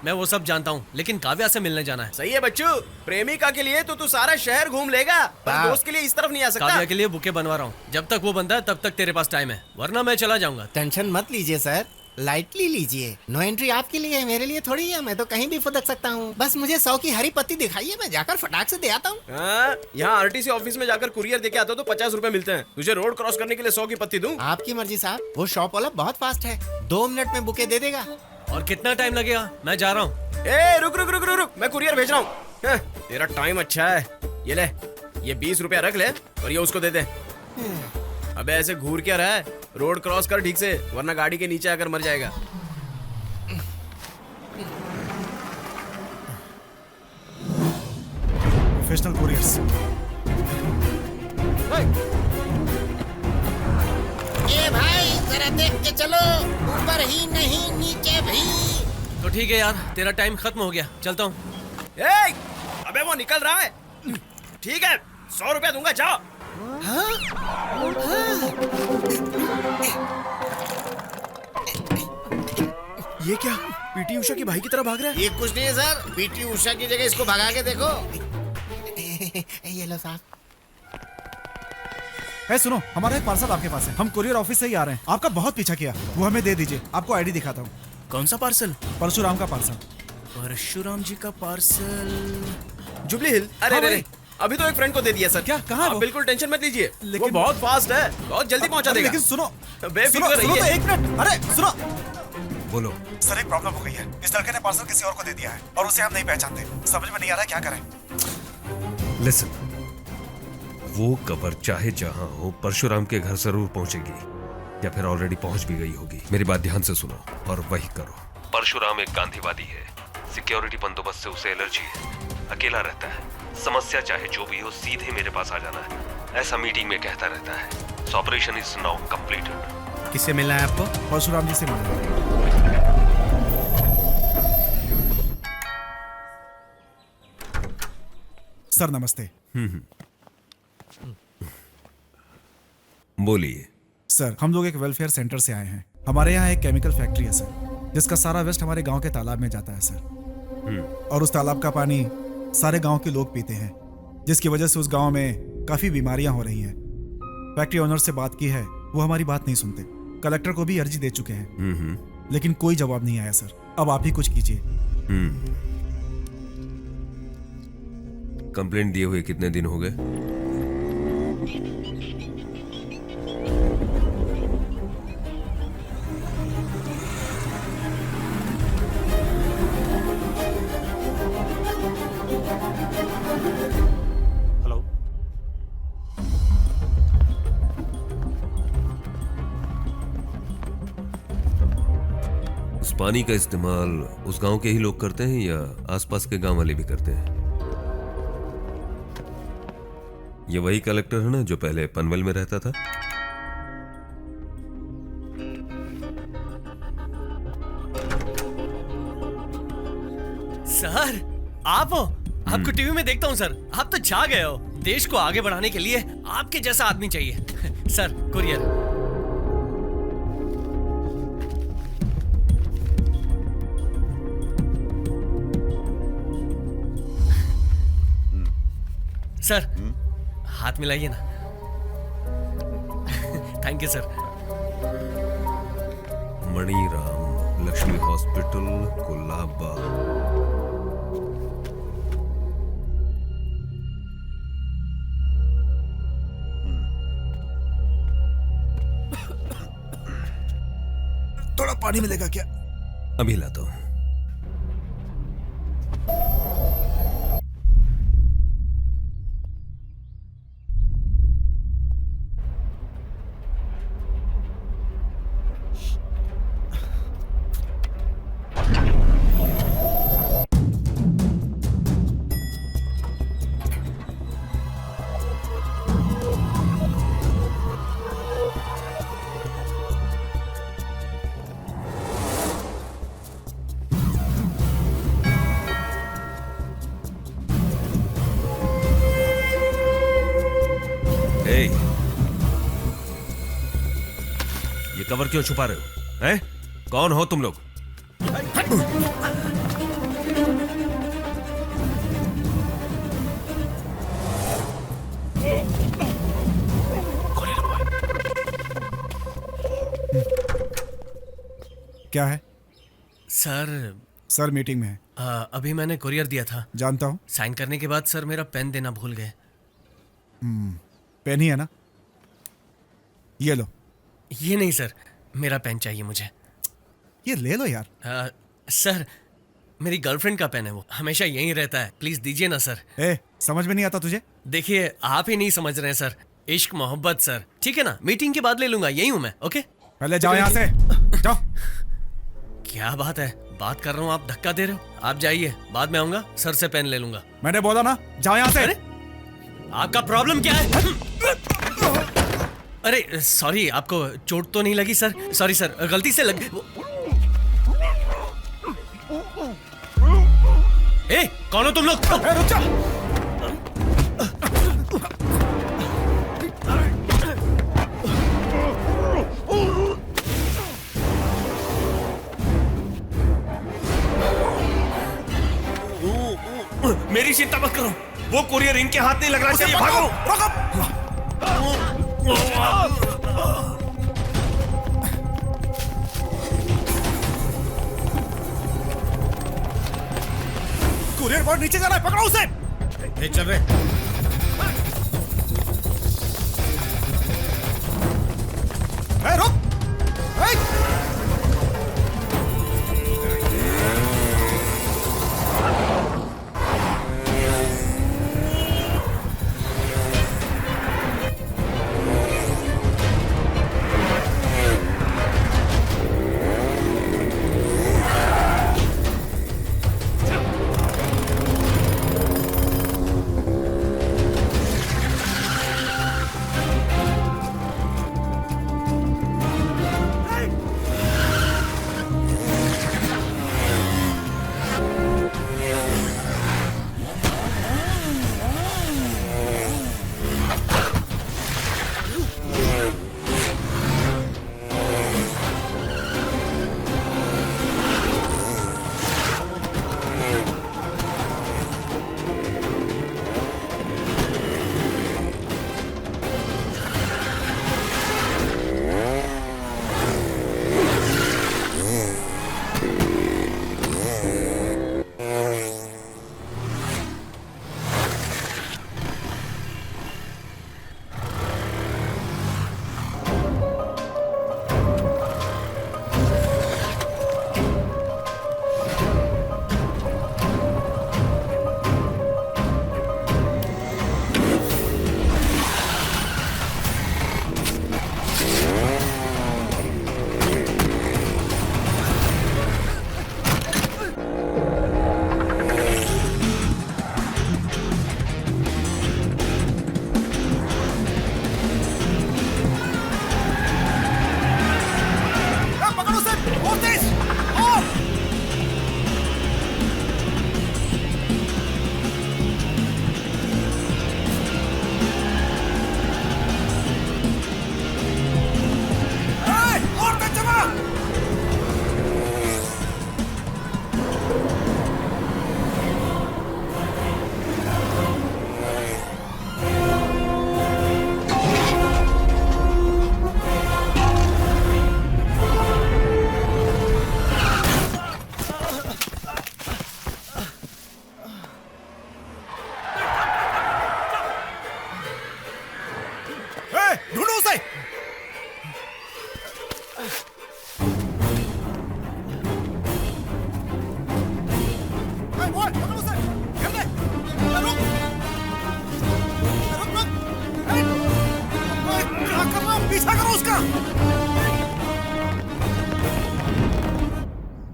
S2: मैं वो सब जानता हूँ, लेकिन काव्या से मिलने जाना है।
S14: सही है बच्चू, प्रेमिका के लिए तो तू सारा शहर घूम लेगा, पर दोस्त के लिए इस तरफ नहीं आ सकता।
S2: काव्या के लिए बुके बनवा रहा हूँ, जब तक वो बनता है तब तक तेरे पास टाइम है, वरना मैं चला जाऊंगा।
S8: टेंशन मत लीजिए सर, लाइटली लीजिए। नो एंट्री आपके लिए है, मेरे लिए थोड़ी है। मैं तो कहीं भी फुदक सकता हूँ। बस मुझे 100 की हरी पत्ती दिखाइए, मैं जाकर फटाक से दे आता हूँ।
S14: यहाँ आरटीसी ऑफिस में जाकर कुरियर देके आता तो 50 रुपए मिलते हैं। तुझे रोड क्रॉस करने के लिए 100 की पत्ती दूं?
S8: आपकी मर्जी साहब, वो शॉप वाला बहुत फास्ट है, 2 मिनट में बुके दे देगा।
S2: और कितना टाइम लगेगा? मैं जा रहा हूँ।
S14: रुक रुक रुक रुक रुक, मैं कुरियर भेज रहा हूँ। तेरा टाइम अच्छा है, ये ले, ये 20 रुपया रख ले और ये उसको दे दे। अबे ऐसे घूर क्या रहा है? रोड क्रॉस कर ठीक से, वरना गाड़ी के नीचे आकर मर जाएगा।
S6: Professional couriers.
S5: ए भाई जरा देख के चलो, ऊपर ही नहीं नीचे भी।
S2: तो ठीक है यार, तेरा टाइम खत्म हो गया, चलता हूँ।
S14: अबे वो निकल रहा है। ठीक है, 100 रुपया दूंगा, जाओ। ये क्या? पीटी उषा की भाई की तरह भाग रहा है?
S5: ये कुछ नहीं है सर, पीटी उषा की जगह इसको भगा के देखो।
S8: ये लो साहब।
S6: सुनो, हमारा एक पार्सल आपके पास है, हम कुरियर ऑफिस से ही आ रहे हैं। आपका बहुत पीछा किया, वो हमें दे दीजिए। आपको आईडी दिखाता हूँ।
S14: कौन सा पार्सल?
S6: परशुराम का पार्सल।
S14: परशुराम जी का पार्सल, जुबली हिल। अरे अभी तो एक फ्रेंड को दे दिया सर।
S6: क्या? कहाँ है वो?
S14: बिल्कुल टेंशन मत लीजिए, वो बहुत फास्ट है, बहुत जल्दी पहुंचा देगा।
S6: लेकिन सुनो,
S14: बेफिक्र रहिए।
S6: तो एक मिनट, अरे सुनो।
S12: बोलो
S6: सर, एक प्रॉब्लम हो गई है। इस लड़के ने पार्सल किसी और को दे दिया है और उसे हम नहीं पहचानते। समझ में नहीं आ रहा क्या करें।
S12: लिसन, वो कबर चाहे जहां हो परशुराम के घर जरूर पहुंचेगी, या फिर ऑलरेडी पहुंच भी गई होगी। मेरी बात ध्यान से सुनो और वही करो। परशुराम एक गांधीवादी है, सिक्योरिटी बंदोबस्त से उसे एलर्जी है, अकेला रहता है। समस्या चाहे जो भी हो, सीधे मेरे पास आ जाना है, ऐसा मीटिंग में कहता रहता है। Operation is now completed.
S8: किससे मिलना है आपको?
S6: परशुराम जी से मिलना है। सर नमस्ते।
S12: बोलिए।
S6: सर, हम लोग एक वेलफेयर सेंटर से आए हैं। हमारे यहाँ एक केमिकल फैक्ट्री है सर, जिसका सारा वेस्ट हमारे गांव के तालाब में जाता है सर। और उस तालाब का पानी सारे गांव के लोग पीते हैं, जिसकी वजह से उस गांव में काफी बीमारियां हो रही हैं। फैक्ट्री ओनर से बात की है, वो हमारी बात नहीं सुनते। कलेक्टर को भी अर्जी दे चुके हैं, लेकिन कोई जवाब नहीं आया सर। अब आप ही कुछ कीजिए।
S12: कंप्लेंट दिए हुए कितने दिन हो गए?
S11: हेलो,
S12: उस पानी का इस्तेमाल उस गांव के ही लोग करते हैं या आसपास के गांव वाले भी करते हैं? ये वही कलेक्टर है ना जो पहले पनवेल में रहता था?
S2: सर, आप हो? आपको टीवी में देखता हूँ सर, आप तो छा गए हो। देश को आगे बढ़ाने के लिए आपके जैसा आदमी चाहिए। Sir, courier. सर, हाथ मिलाइए ना। Thank you sir.
S12: Maniram
S21: Lakshmi hospital Colaba.
S6: थोड़ा पानी मिलेगा क्या?
S21: अभी लाता हूं।
S12: ये कवर क्यों छुपा रहे हो? हैं? कौन हो तुम लोग?
S6: क्या है?
S2: सर
S6: मीटिंग में है।
S2: अभी मैंने कुरियर दिया था।
S6: जानता हूँ।
S2: साइन करने के बाद सर मेरा पेन देना भूल गए।
S6: पेन ही है ना? ये लो।
S2: ये नहीं सर, मेरा पेन चाहिए मुझे।
S6: ये ले लो यार।
S2: सर मेरी गर्लफ्रेंड का पेन है, वो हमेशा यहीं रहता है, प्लीज दीजिए ना सर।
S6: समझ में नहीं आता तुझे?
S2: देखिए आप ही नहीं समझ रहे हैं सर, इश्क मोहब्बत सर। ठीक है ना, मीटिंग के बाद ले लूंगा, यही हूं मैं। ओके
S6: पहले जाओ यहाँ से, जाओ।
S2: क्या बात है, बात कर रहा हूँ आप धक्का दे रहे हो। आप जाइए, बाद में आऊंगा, सर से पेन ले लूंगा।
S6: मैंने बोला ना, जाओ यहाँ से।
S2: आपका प्रॉब्लम क्या है? अरे सॉरी, आपको चोट तो नहीं लगी सर? सॉरी सर, गलती से लग। ए, कौन हो तुम लोग?
S6: रुक जा।
S12: मेरी चिंता मत करो, वो कुरियर इनके हाथ नहीं लगना चाहिए। भागो।
S6: कुरियर बॉय नीचे जा रहा है, पकड़ो उसे।
S5: ले चल रहे।
S6: रुक।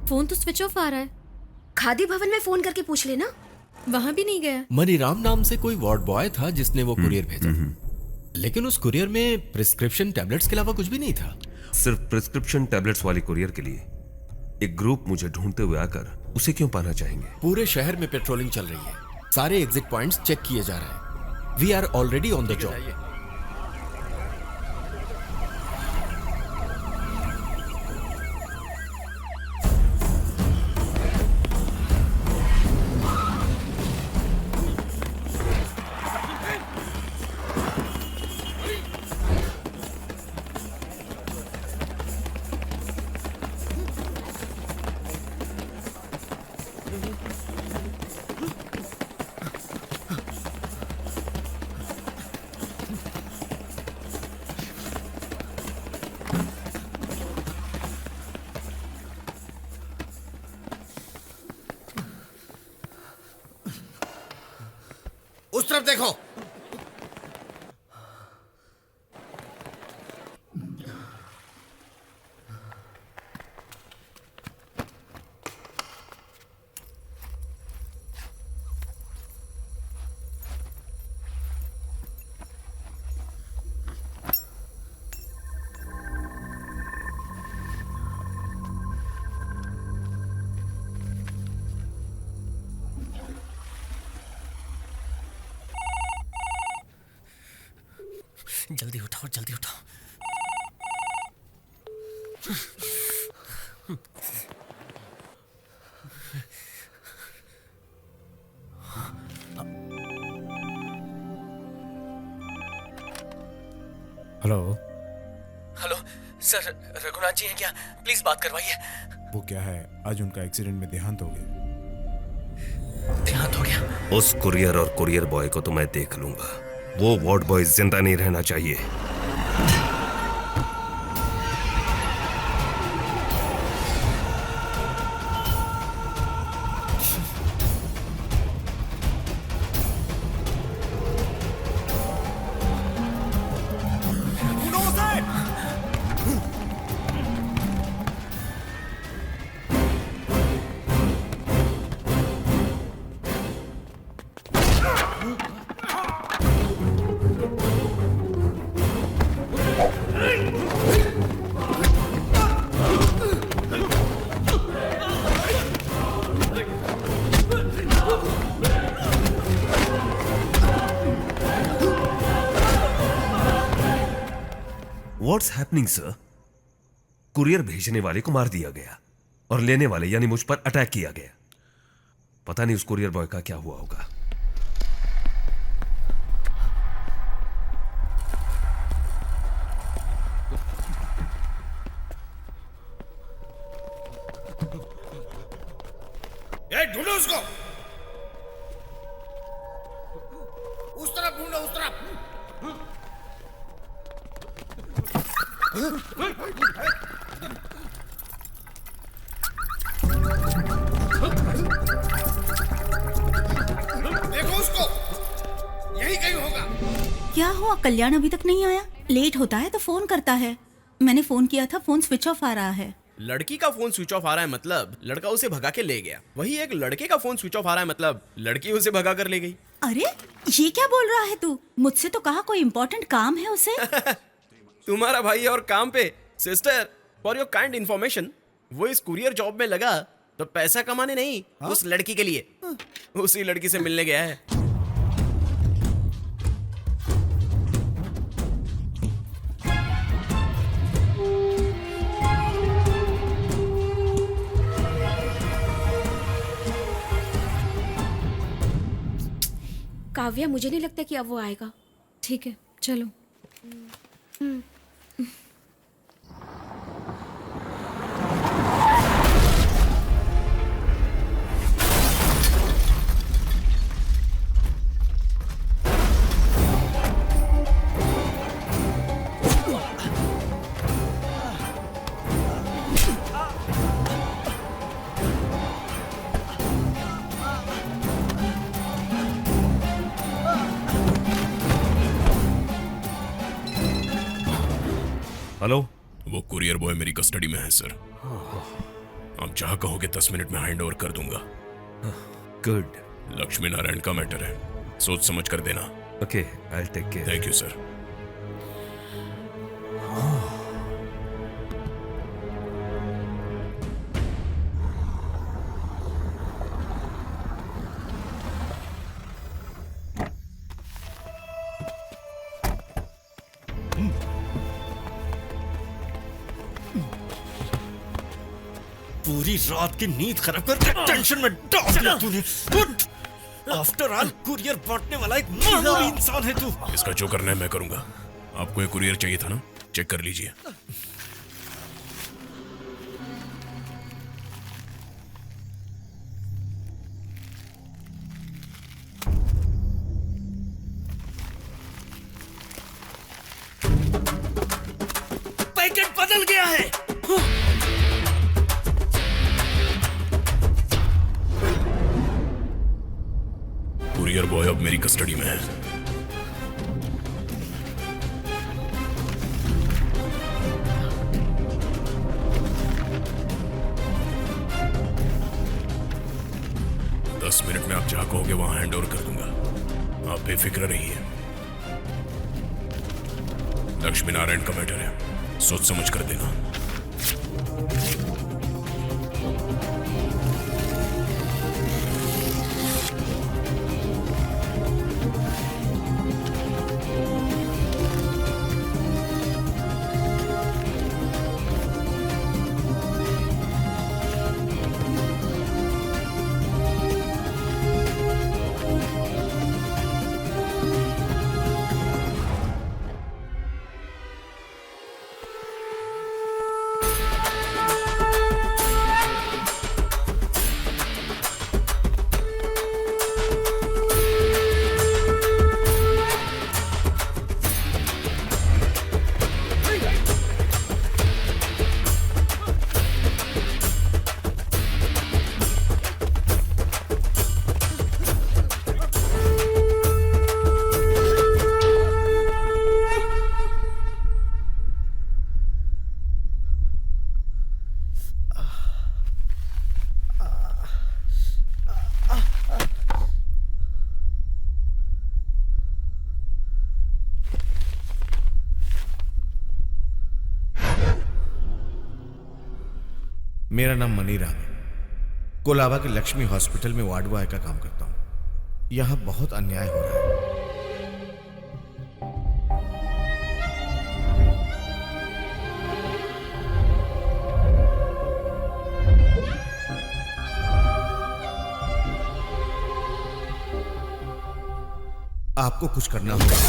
S1: फोन तो स्विच ऑफ आ रहा है।
S18: खादी भवन में फोन करके पूछ लेना।
S1: वहां भी नहीं गया।
S17: मनीराम नाम से कोई वार्ड बॉय था जिसने वो कुरियर भेजा, लेकिन उस कुरियर में प्रिस्क्रिप्शन टैबलेट्स के अलावा कुछ भी नहीं था।
S21: सिर्फ प्रिस्क्रिप्शन टैबलेट्स वाली कुरियर के लिए एक ग्रुप मुझे ढूंढते हुए आकर उसे क्यों पाना चाहेंगे?
S17: पूरे शहर में पेट्रोलिंग चल रही है, सारे एग्जिट पॉइंट्स चेक किए जा रहे हैं। We are already on the job.
S5: उस तरफ देखो।
S2: जल्दी उठाओ, जल्दी उठाओ।
S6: Hello.
S2: Hello sir, Raghunath ji हैं क्या? प्लीज बात करवाइए।
S6: वो क्या है, आज उनका एक्सीडेंट में देहांत हो गया।
S2: देहांत हो गया?
S21: उस कुरियर और कुरियर बॉय को तो मैं देख लूंगा। वो वार्ड बॉय जिंदा नहीं रहना चाहिए। What's happening, sir? कुरियर भेजने वाले को मार दिया गया और लेने वाले यानी मुझ पर अटैक किया गया। पता नहीं उस कुरियर बॉय का क्या हुआ होगा।
S5: ढूंढो उसको। उस तरफ ढूंढो, उस तरफ। देखो उसको, यही कहीं होगा।
S3: क्या हुआ, कल्याण अभी तक नहीं आया? लेट होता है तो फोन करता है। मैंने फोन किया था, फोन स्विच ऑफ आ रहा है।
S14: लड़की का फोन स्विच ऑफ आ रहा है मतलब लड़का उसे भगा के ले गया। वही एक लड़के का फोन स्विच ऑफ आ रहा है मतलब लड़की उसे भगा कर ले गई।
S3: अरे ये क्या बोल रहा है तू? मुझसे तो कहा कोई इम्पोर्टेंट काम है उसे।
S14: तुम्हारा भाई और काम पे। Sister, for your kind information, वो इस कुरियर जॉब में लगा तो पैसा कमाने नहीं, उस लड़की के लिए। उसी लड़की से मिलने गया है।
S18: काव्या, मुझे नहीं लगता कि अब वो आएगा।
S1: ठीक है, चलो।
S21: हेलो।
S7: वो कुरियर बॉय मेरी कस्टडी में है सर। आप जहां कहोगे 10 मिनट में हैंड ओवर कर दूंगा।
S21: गुड।
S7: लक्ष्मी नारायण का मैटर है, सोच समझ कर देना।
S21: Okay, I will take care.
S7: Thank you sir.
S10: पूरी रात की नींद खराब करके टेंशन में डाल दिया तूने। आफ्टर ऑल कुरियर बांटने वाला एक मामूली इंसान है तू।
S7: इसका जो करना है मैं करूंगा। आपको एक कुरियर चाहिए था ना, चेक कर लीजिए।
S10: पैकेट बदल गया है।
S7: कुरियर बॉय अब मेरी कस्टडी में है। दस मिनट में आप जहां कहोगे वहां हैंड ओवर कर दूंगा। आप बेफिक्र रहिए। लक्ष्मी नारायण का मैटर है, सोच समझ कर देना।
S5: मेरा नाम मनीराम है। कोलाबा के लक्ष्मी हॉस्पिटल में वार्ड बॉय का काम करता हूं। यहां बहुत अन्याय हो रहा है। आपको कुछ करना होगा।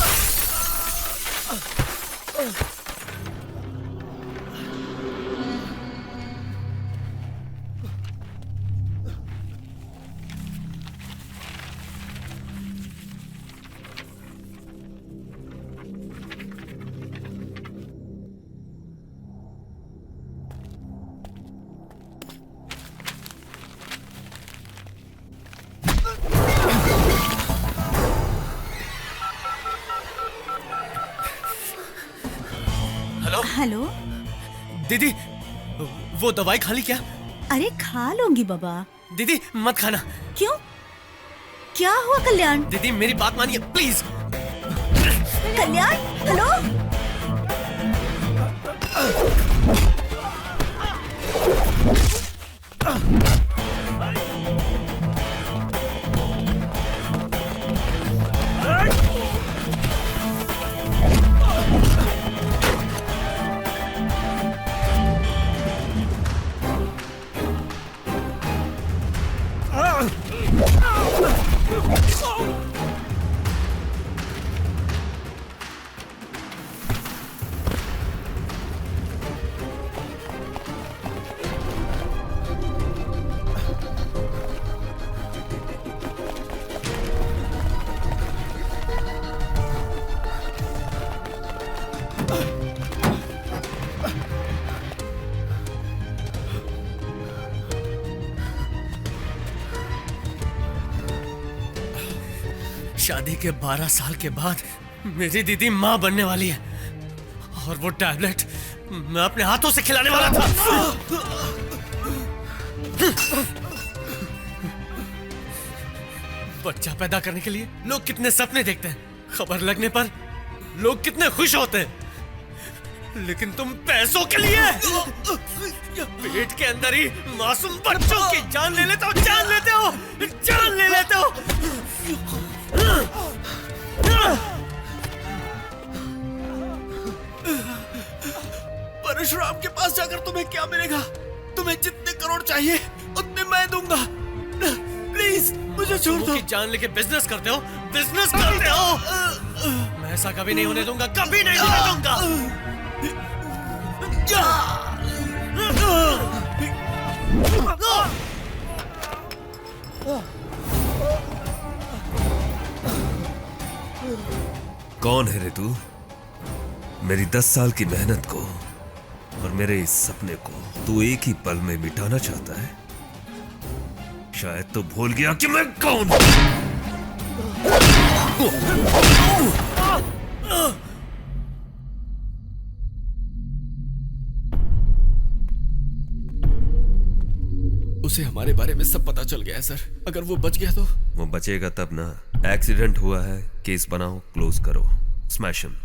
S3: हेलो
S2: दीदी, वो दवाई खा ली क्या?
S3: अरे खा लूंगी बाबा।
S2: दीदी मत खाना।
S3: क्यों? क्या हुआ कल्याण?
S2: दीदी मेरी बात मानिए प्लीज।
S3: Kalyan hello.
S2: शादी के 12 साल के बाद मेरी दीदी माँ बनने वाली है और वो टैबलेट मैं अपने हाथों से खिलाने वाला था। बच्चा पैदा करने के लिए लोग कितने सपने देखते हैं, खबर लगने पर लोग कितने खुश होते हैं, लेकिन तुम पैसों के लिए पेट के अंदर ही मासूम बच्चों की जान ले लेते हो, जान लेते हो, जान ले लेते हो।
S10: परशुराम के पास जाकर तुम्हें क्या मिलेगा? तुम्हें जितने करोड़ चाहिए उतने मैं दूंगा। प्लीज मुझे छोड़ दो।
S2: जान लेके बिजनेस करते हो, बिजनेस करते हो। मैं ऐसा कभी नहीं होने दूंगा, कभी नहीं होने दूंगा।
S21: कौन है रे तू? मेरी 10 साल की मेहनत को और मेरे इस सपने को तू एक ही पल में मिटाना चाहता है? शायद तो भूल गया कि मैं कौन हूं।
S10: उसे हमारे बारे में सब पता चल गया है सर। अगर वो बच गया तो?
S21: वो बचेगा तब ना। एक्सीडेंट हुआ है, केस बनाओ, क्लोज करो, स्मैश हिम।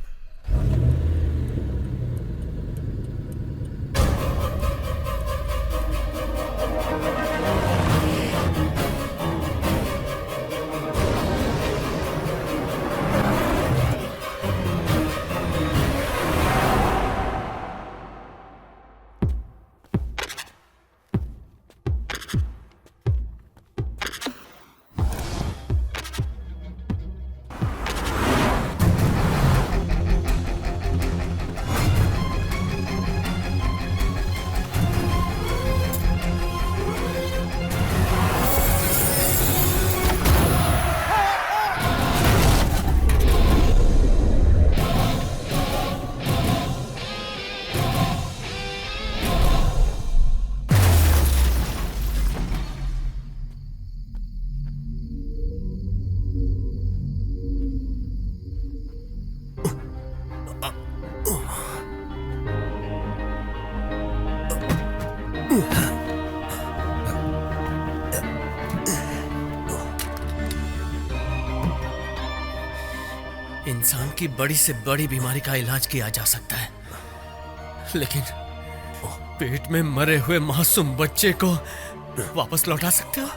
S2: इंसान की बड़ी से बड़ी बीमारी का इलाज किया जा सकता है, लेकिन पेट में मरे हुए मासूम बच्चे को वापस लौटा सकते हो?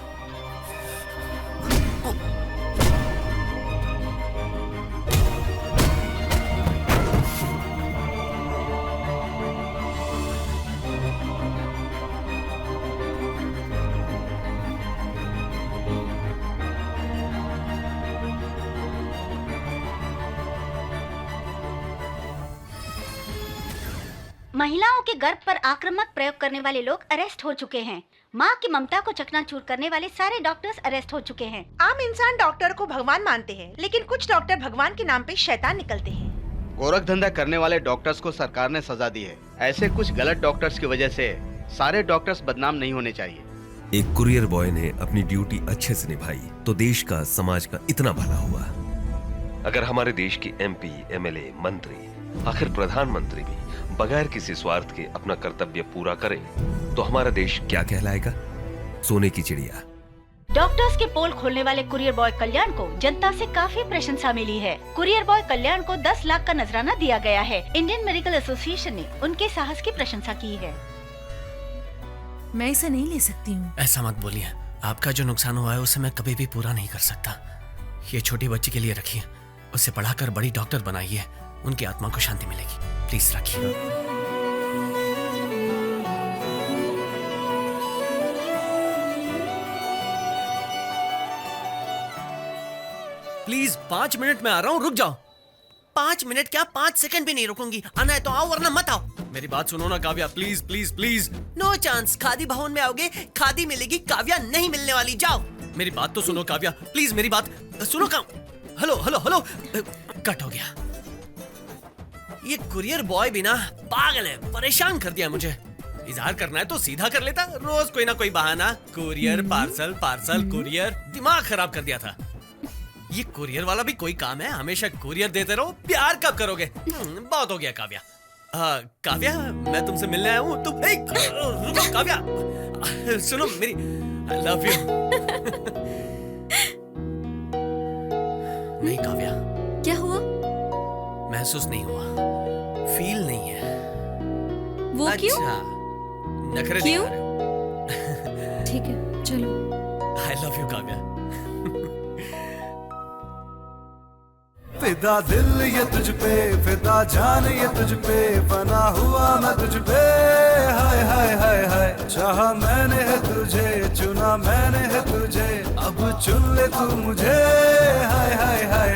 S16: महिलाओं के गर्भ पर आक्रामक प्रयोग करने वाले लोग अरेस्ट हो चुके हैं। माँ की ममता को चकनाचूर करने वाले सारे डॉक्टर्स अरेस्ट हो चुके हैं।
S13: आम इंसान डॉक्टर को भगवान मानते हैं, लेकिन कुछ डॉक्टर भगवान के नाम पे शैतान निकलते हैं।
S22: गोरख धंधा करने वाले डॉक्टर्स को सरकार ने सजा दी है। ऐसे कुछ गलत डॉक्टर्स की वजह से सारे डॉक्टर्स बदनाम नहीं होने चाहिए।
S21: एक कुरियर बॉय ने अपनी ड्यूटी अच्छे से निभाई तो देश का, समाज का इतना भला हुआ। अगर हमारे देश की MP, MLA, मंत्री, आखिर प्रधानमंत्री भी बगैर किसी स्वार्थ के अपना कर्तव्य पूरा करे तो हमारा देश क्या कहलाएगा? सोने की चिड़िया।
S16: डॉक्टर्स के पोल खोलने वाले कुरियर बॉय कल्याण को जनता से काफी प्रशंसा मिली है। कुरियर बॉय कल्याण को 10 लाख का नजराना दिया गया है। इंडियन मेडिकल एसोसिएशन ने उनके साहस की प्रशंसा की है।
S1: मैं इसे नहीं ले सकती हूँ।
S2: ऐसा मत बोलिए, आपका जो नुकसान हुआ है उसे मैं कभी भी पूरा नहीं कर सकता। ये छोटी बच्ची के लिए रखिए, उसे पढ़ाकर बड़ी डॉक्टर बनाइए, उनकी आत्मा को शांति मिलेगी। प्लीज रखिए। प्लीज 5 मिनट में आ रहा हूँ, रुक जाओ। 5 मिनट क्या, 5 सेकंड भी नहीं रुकूंगी। आना है तो आओ वरना मत आओ। मेरी बात सुनो ना Kavya, please please please. No chance. Khadi Bhavan में आओगे खादी मिलेगी, काव्या नहीं मिलने वाली। जाओ, मेरी बात तो सुनो काव्या, प्लीज मेरी बात सुनो। काम हेलो हेलो हेलो, कट हो गया। ये कुरियर बॉय भी ना पागल है, परेशान कर दिया मुझे। इजहार करना है तो सीधा कर लेता, रोज कोई ना कोई बहाना। कुरियर, पार्सल पार्सल कुरियर, दिमाग खराब कर दिया था। ये कुरियर वाला भी कोई काम है? हमेशा कुरियर देते रहो, प्यार कब करोगे? बहुत हो गया काव्या, काव्या, मैं तुमसे मिलने आया हूँ। तुम रुको काव्या, सुनो मेरी, आई लव यू। नहीं काव्या,
S1: क्या हुआ?
S2: महसूस नहीं हुआ, फील नहीं है।
S1: वो क्यों?
S2: नखरे
S1: क्यों?
S2: दिखा रहे हो।
S1: ठीक है, चलो।
S2: I love you Kavya.
S15: फिदा दिल ये तुझ पे, फिदा जान ये तुझ पे, बना हुआ मैं तुझ पे। हाय हाय हाय हाय, चाहा मैंने है तुझे, चुना मैंने है तुझे, अब चुन ले तू मुझे। हाय हाय हाय